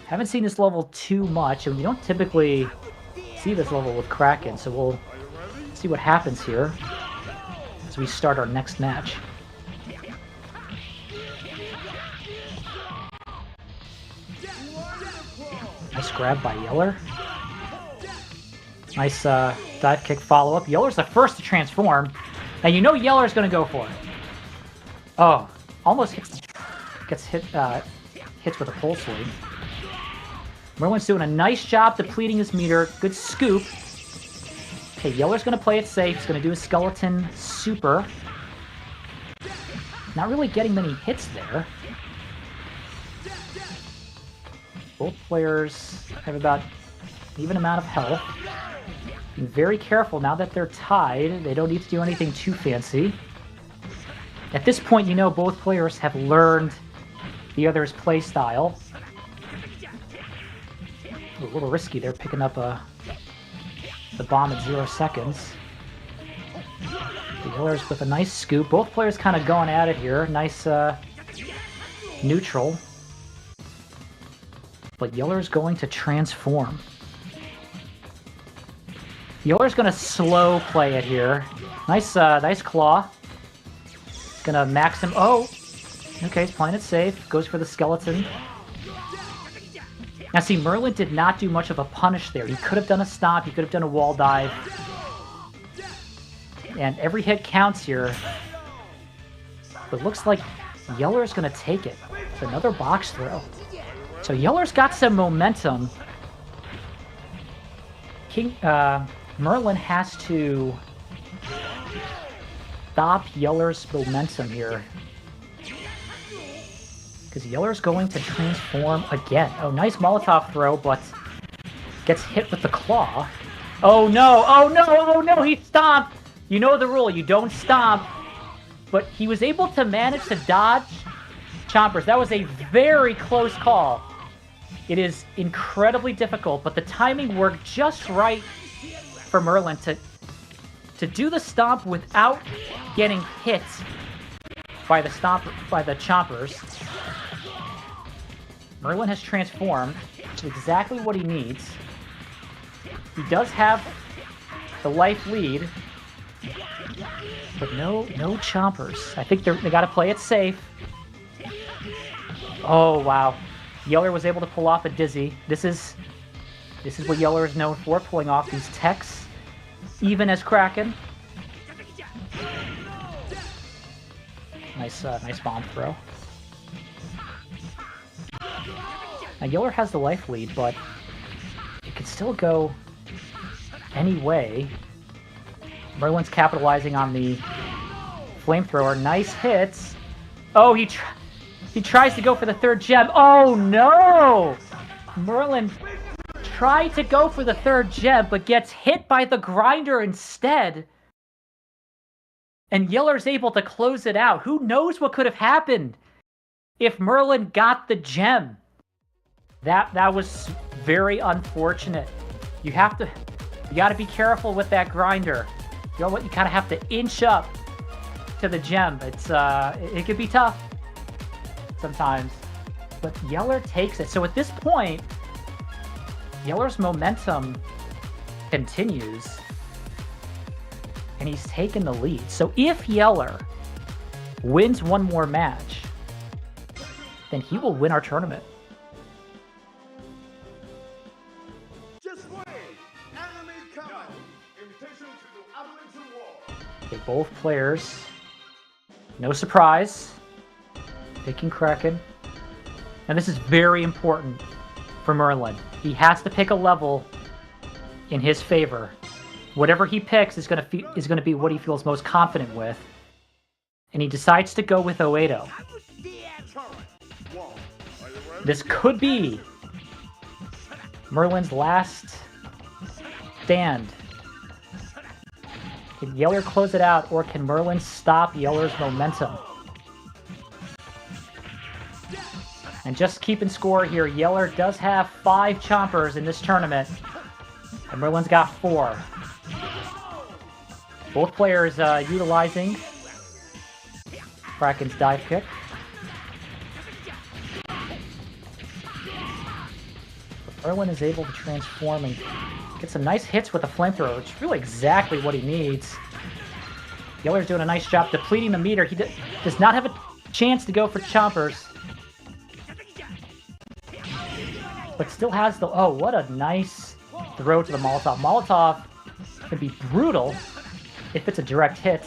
Speaker 1: Haven't seen this level too much, and we don't typically see this level with Kraken, so we'll see what happens here as we start our next match. Nice grab by Yeller. Nice dive kick follow-up. Yeller's the first to transform. Now you know Yeller's going to go for it. Oh, almost gets hit, hits with a pole swing. Merlin's doing a nice job depleting his meter. Good scoop. Okay, Yeller's going to play it safe. He's going to do a skeleton super. Not really getting many hits there. Both players have about an even amount of health. Being very careful now that they're tied. They don't need to do anything too fancy. At this point, you know both players have learned the other's play style. A little risky there, picking up the bomb at 0 seconds. The Yellers with a nice scoop. Both players kind of going at it here. Nice neutral. But Yeller's going to transform. Yeller's going to slow play it here. Nice claw. He's going to max him. Oh! Okay, he's playing it safe. Goes for the skeleton. Now see, Merlin did not do much of a punish there. He could have done a stomp. He could have done a wall dive. And every hit counts here. But it looks like Yeller's going to take it. It's another box throw. So Yeller's got some momentum. Merlin has to stop Yeller's momentum here. Because Yeller's going to transform again. Oh, nice Molotov throw, but gets hit with the claw. Oh no, oh no, oh no, he stomped! You know the rule, you don't stomp. But he was able to manage to dodge chompers. That was a very close call. It is incredibly difficult, but the timing worked just right for Merlin to do the stomp without getting hit by the chompers. Merlin has transformed, which is exactly what he needs. He does have the life lead, but no chompers. I think they got to play it safe. Oh wow, Yeller was able to pull off a dizzy. This is what Yeller is known for, pulling off these techs, even as Kraken. Nice bomb throw. Now, Yeller has the life lead, but it could still go any way. Merlin's capitalizing on the flamethrower. Nice hits. Oh, he tries to go for the third gem. Oh, no! Merlin tried to go for the third gem, but gets hit by the grinder instead. And Yeller's able to close it out. Who knows what could have happened if Merlin got the gem? That was very unfortunate. You gotta be careful with that grinder. You know what? You kind of have to inch up to the gem. It could be tough sometimes, but Yeller takes it. So at this point, Yeller's momentum continues, and he's taken the lead. So if Yeller wins one more match, then he will win our tournament. Okay, both players, no surprise, picking Kraken. And this is very important for Merlin. He has to pick a level in his favor. Whatever he picks is going to be what he feels most confident with. And he decides to go with 080. This could be Merlin's last stand. Can Yeller close it out, or can Merlin stop Yeller's momentum? And just keeping score here, Yeller does have 5 chompers in this tournament, and Merlin's got 4. Both players utilizing Kraken's dive kick. But Merlin is able to transform and get some nice hits with the flamethrower, which is really exactly what he needs. Yeller's doing a nice job depleting the meter. He does not have a chance to go for chompers, but still has the... Oh, what a nice throw to the Molotov. Molotov can be brutal if it's a direct hit.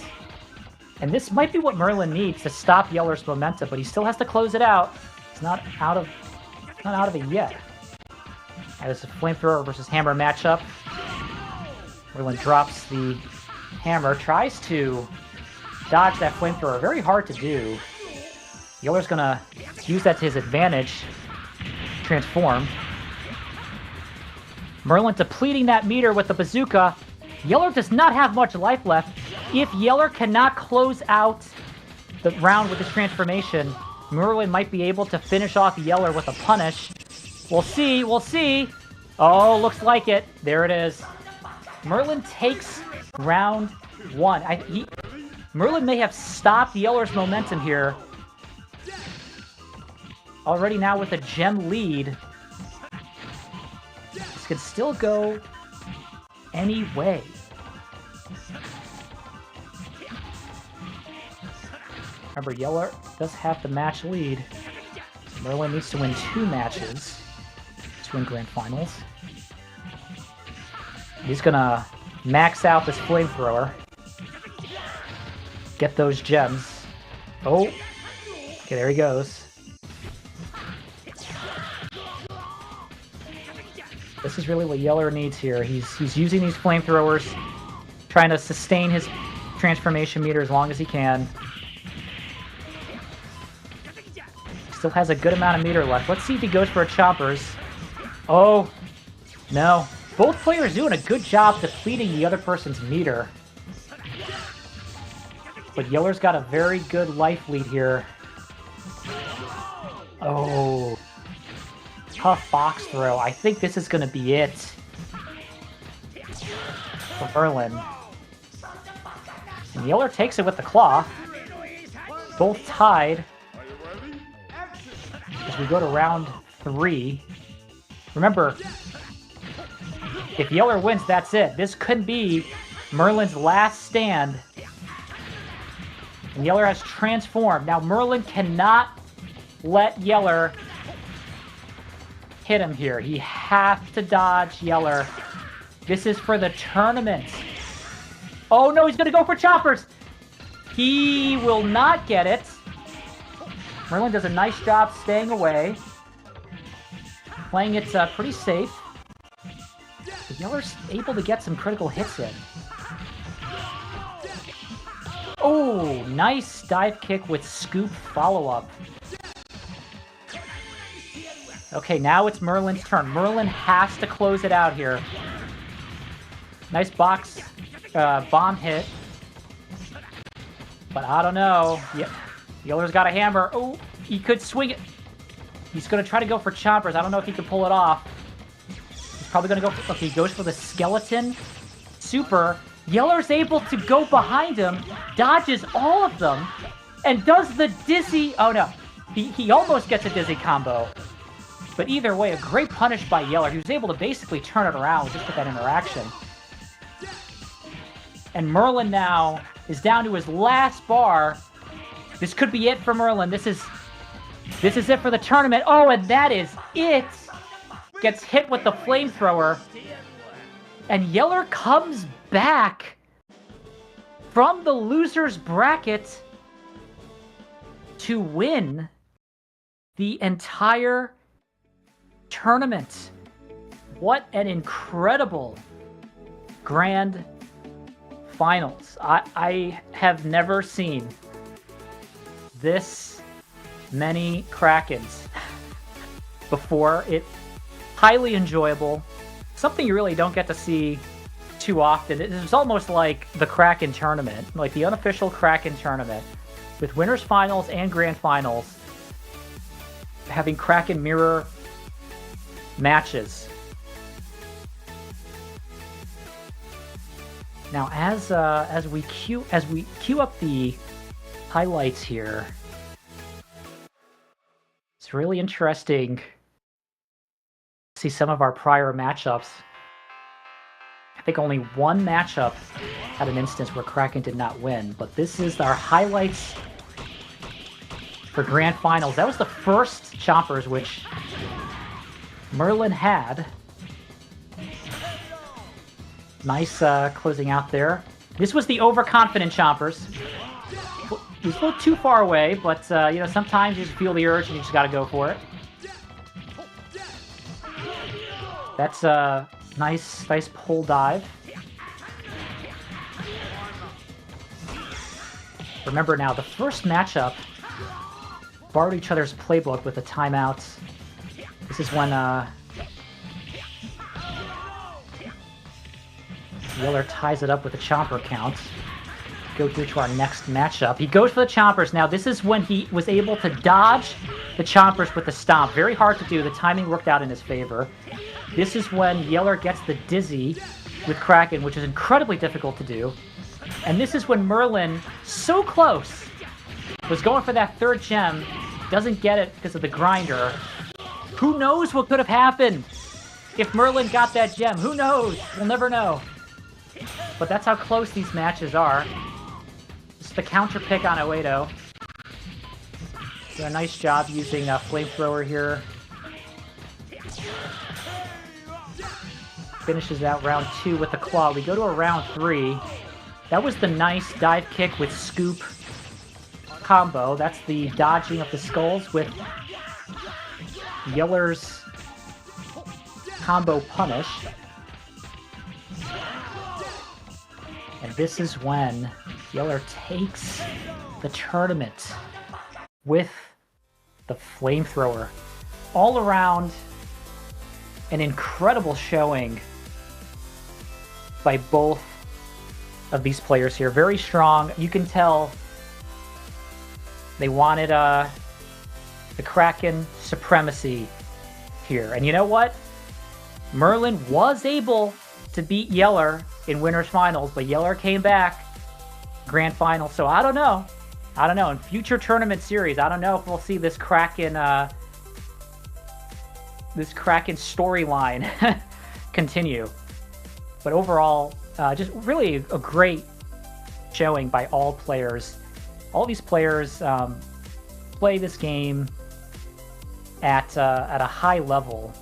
Speaker 1: And this might be what Merlin needs to stop Yeller's momentum, but he still has to close it out. It's not out of it yet. As a flamethrower versus hammer matchup, Merlin drops the hammer, tries to dodge that flamethrower. Very hard to do. Yeller's gonna use that to his advantage. Transform. Merlin depleting that meter with the bazooka. Yeller does not have much life left. If Yeller cannot close out the round with his transformation, Merlin might be able to finish off Yeller with a punish. We'll see, we'll see. Oh, looks like it. There it is. Merlin takes round 1. Merlin may have stopped Yeller's momentum here. Already now with a gem lead. This could still go any way. Remember, Yeller does have the match lead. Merlin needs to win 2 matches to win Grand Finals. He's gonna max out this flamethrower. Get those gems. Oh! Okay, there he goes. This is really what Yeller needs here. He's using these flamethrowers, trying to sustain his transformation meter as long as he can. Still has a good amount of meter left. Let's see if he goes for a chompers. Oh, no. Both players doing a good job depleting the other person's meter. But Yeller's got a very good life lead here. Oh. Tough box throw. I think this is going to be it for Merlin. And Yeller takes it with the claw. Both tied. As we go to round 3. Remember, if Yeller wins, that's it. This could be Merlin's last stand. And Yeller has transformed. Now Merlin cannot let Yeller hit him here. He has to dodge Yeller. This is for the tournament. Oh no, he's going to go for choppers. He will not get it. Merlin does a nice job staying away. playing it pretty safe. But Yeller's able to get some critical hits in. Oh, nice dive kick with scoop follow-up. Okay, now it's Merlin's turn. Merlin has to close it out here. Nice box bomb hit. But I don't know. Yeller's got a hammer. Oh, he could swing it. He's going to try to go for chompers. I don't know if he can pull it off. He's probably going to go for... Okay, he goes for the skeleton. Super. Yeller's able to go behind him, dodges all of them, and does the dizzy... Oh, no. He almost gets a dizzy combo. But either way, a great punish by Yeller. He was able to basically turn it around just with that interaction. And Merlin now is down to his last bar. This could be it for Merlin. This is it for the tournament. Oh, and that is it! Gets hit with the flamethrower. And Yeller comes back from the loser's bracket to win the entire tournament. What an incredible grand finals. I have never seen this many Krakens before. It highly enjoyable. Something you really don't get to see too often. It's almost like the Kraken tournament, like the unofficial Kraken tournament, with winners finals and grand finals having Kraken mirror matches. Now, as we queue up the highlights here, it's really interesting to see some of our prior matchups. I think only one matchup had an instance where Kraken did not win, but this is our highlights for grand finals. That was the first chompers which Merlin had. Nice closing out there. This was the overconfident chompers. He was a little too far away, but you know, sometimes you just feel the urge and you just got to go for it. That's a nice pull dive. Remember now, the first matchup borrowed each other's playbook with the timeouts. This is when Yeller ties it up with a chomper count. Go through to our next matchup. He goes for the chompers. Now, this is when he was able to dodge the chompers with the stomp. Very hard to do. The timing worked out in his favor. This is when Yeller gets the dizzy with Kraken, which is incredibly difficult to do. And this is when Merlin, so close, was going for that third gem, doesn't get it because of the grinder. Who knows what could have happened if Merlin got that gem? Who knows? We'll never know. But that's how close these matches are. Just the counter pick on Oedo. Did a nice job using a flamethrower here. Finishes out round 2 with the claw. We go to a round 3. That was the nice dive kick with scoop combo. That's the dodging of the skulls with Yeller's combo punish. And this is when Yeller takes the tournament with the flamethrower. All around, an incredible showing by both of these players here. Very strong. You can tell they wanted the Kraken supremacy here. And you know what? Merlin was able to beat Yeller in winners finals, but Yeller came back grand final. So I don't know. In future tournament series, I don't know if we'll see this Kraken storyline continue. But overall, just really a great showing by all players. All these players play this game at a high level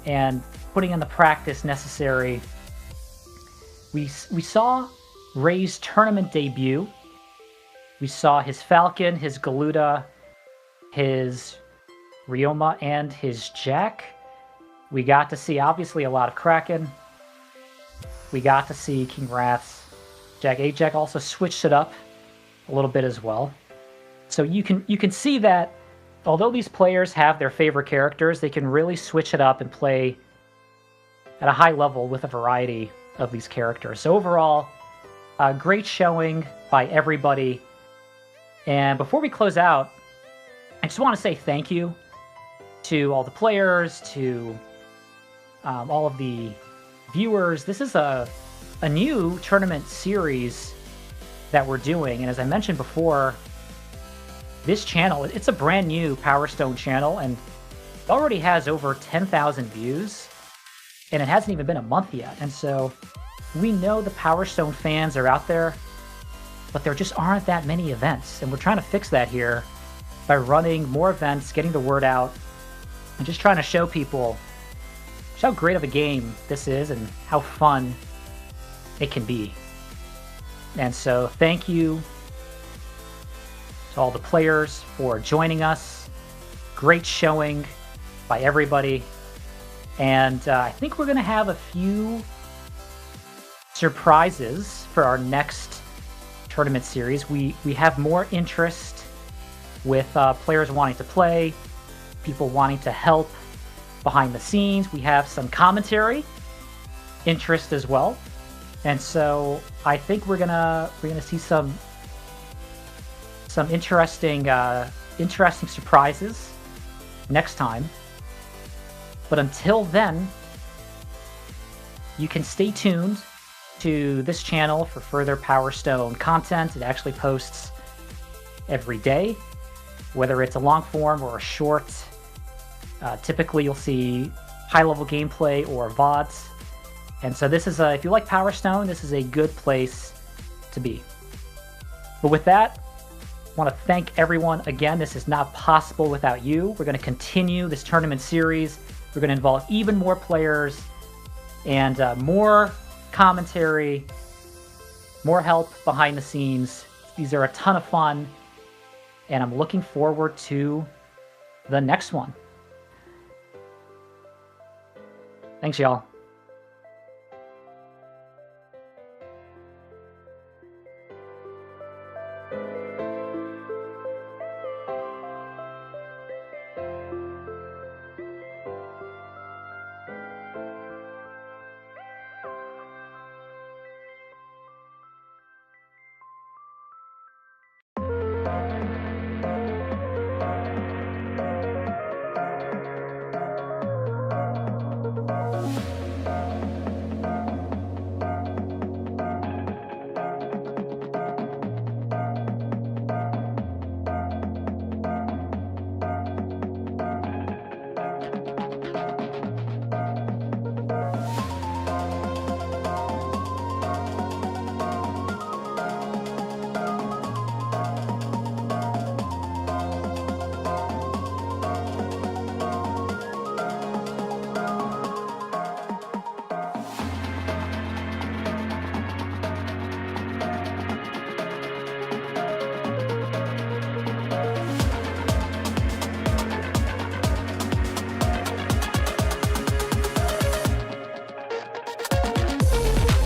Speaker 1: and putting in the practice necessary. We saw Ray's tournament debut. We saw his Falcon, his Galuda, his Ryoma, and his Jack. We got to see, obviously, a lot of Kraken. We got to see KingRath's Jack. Ajec also switched it up a little bit as well. So you can see that although these players have their favorite characters, they can really switch it up and play at a high level with a variety of these characters. So overall, a great showing by everybody. And before we close out, I just want to say thank you to all the players, to all of the viewers. This is a new tournament series that we're doing, and as I mentioned before, this channel, it's a brand new Power Stone channel, and it already has over 10,000 views, and it hasn't even been a month yet. And so we know the Power Stone fans are out there, but there just aren't that many events, and we're trying to fix that here by running more events, getting the word out, and just trying to show people just how great of a game this is and how fun it can be. And so thank you to all the players for joining us. Great showing by everybody. And I think we're going to have a few surprises for our next tournament series. We have more interest with players wanting to play, people wanting to help behind the scenes. We have some commentary interest as well. And so I think we're gonna see some interesting surprises next time. But until then, you can stay tuned to this channel for further Power Stone content. It actually posts every day, whether it's a long form or a short. Typically, you'll see high-level gameplay or VODs. And so this is if you like Power Stone, this is a good place to be. But with that, I want to thank everyone again. This is not possible without you. We're going to continue this tournament series. We're going to involve even more players and more commentary, more help behind the scenes. These are a ton of fun, and I'm looking forward to the next one. Thanks, y'all.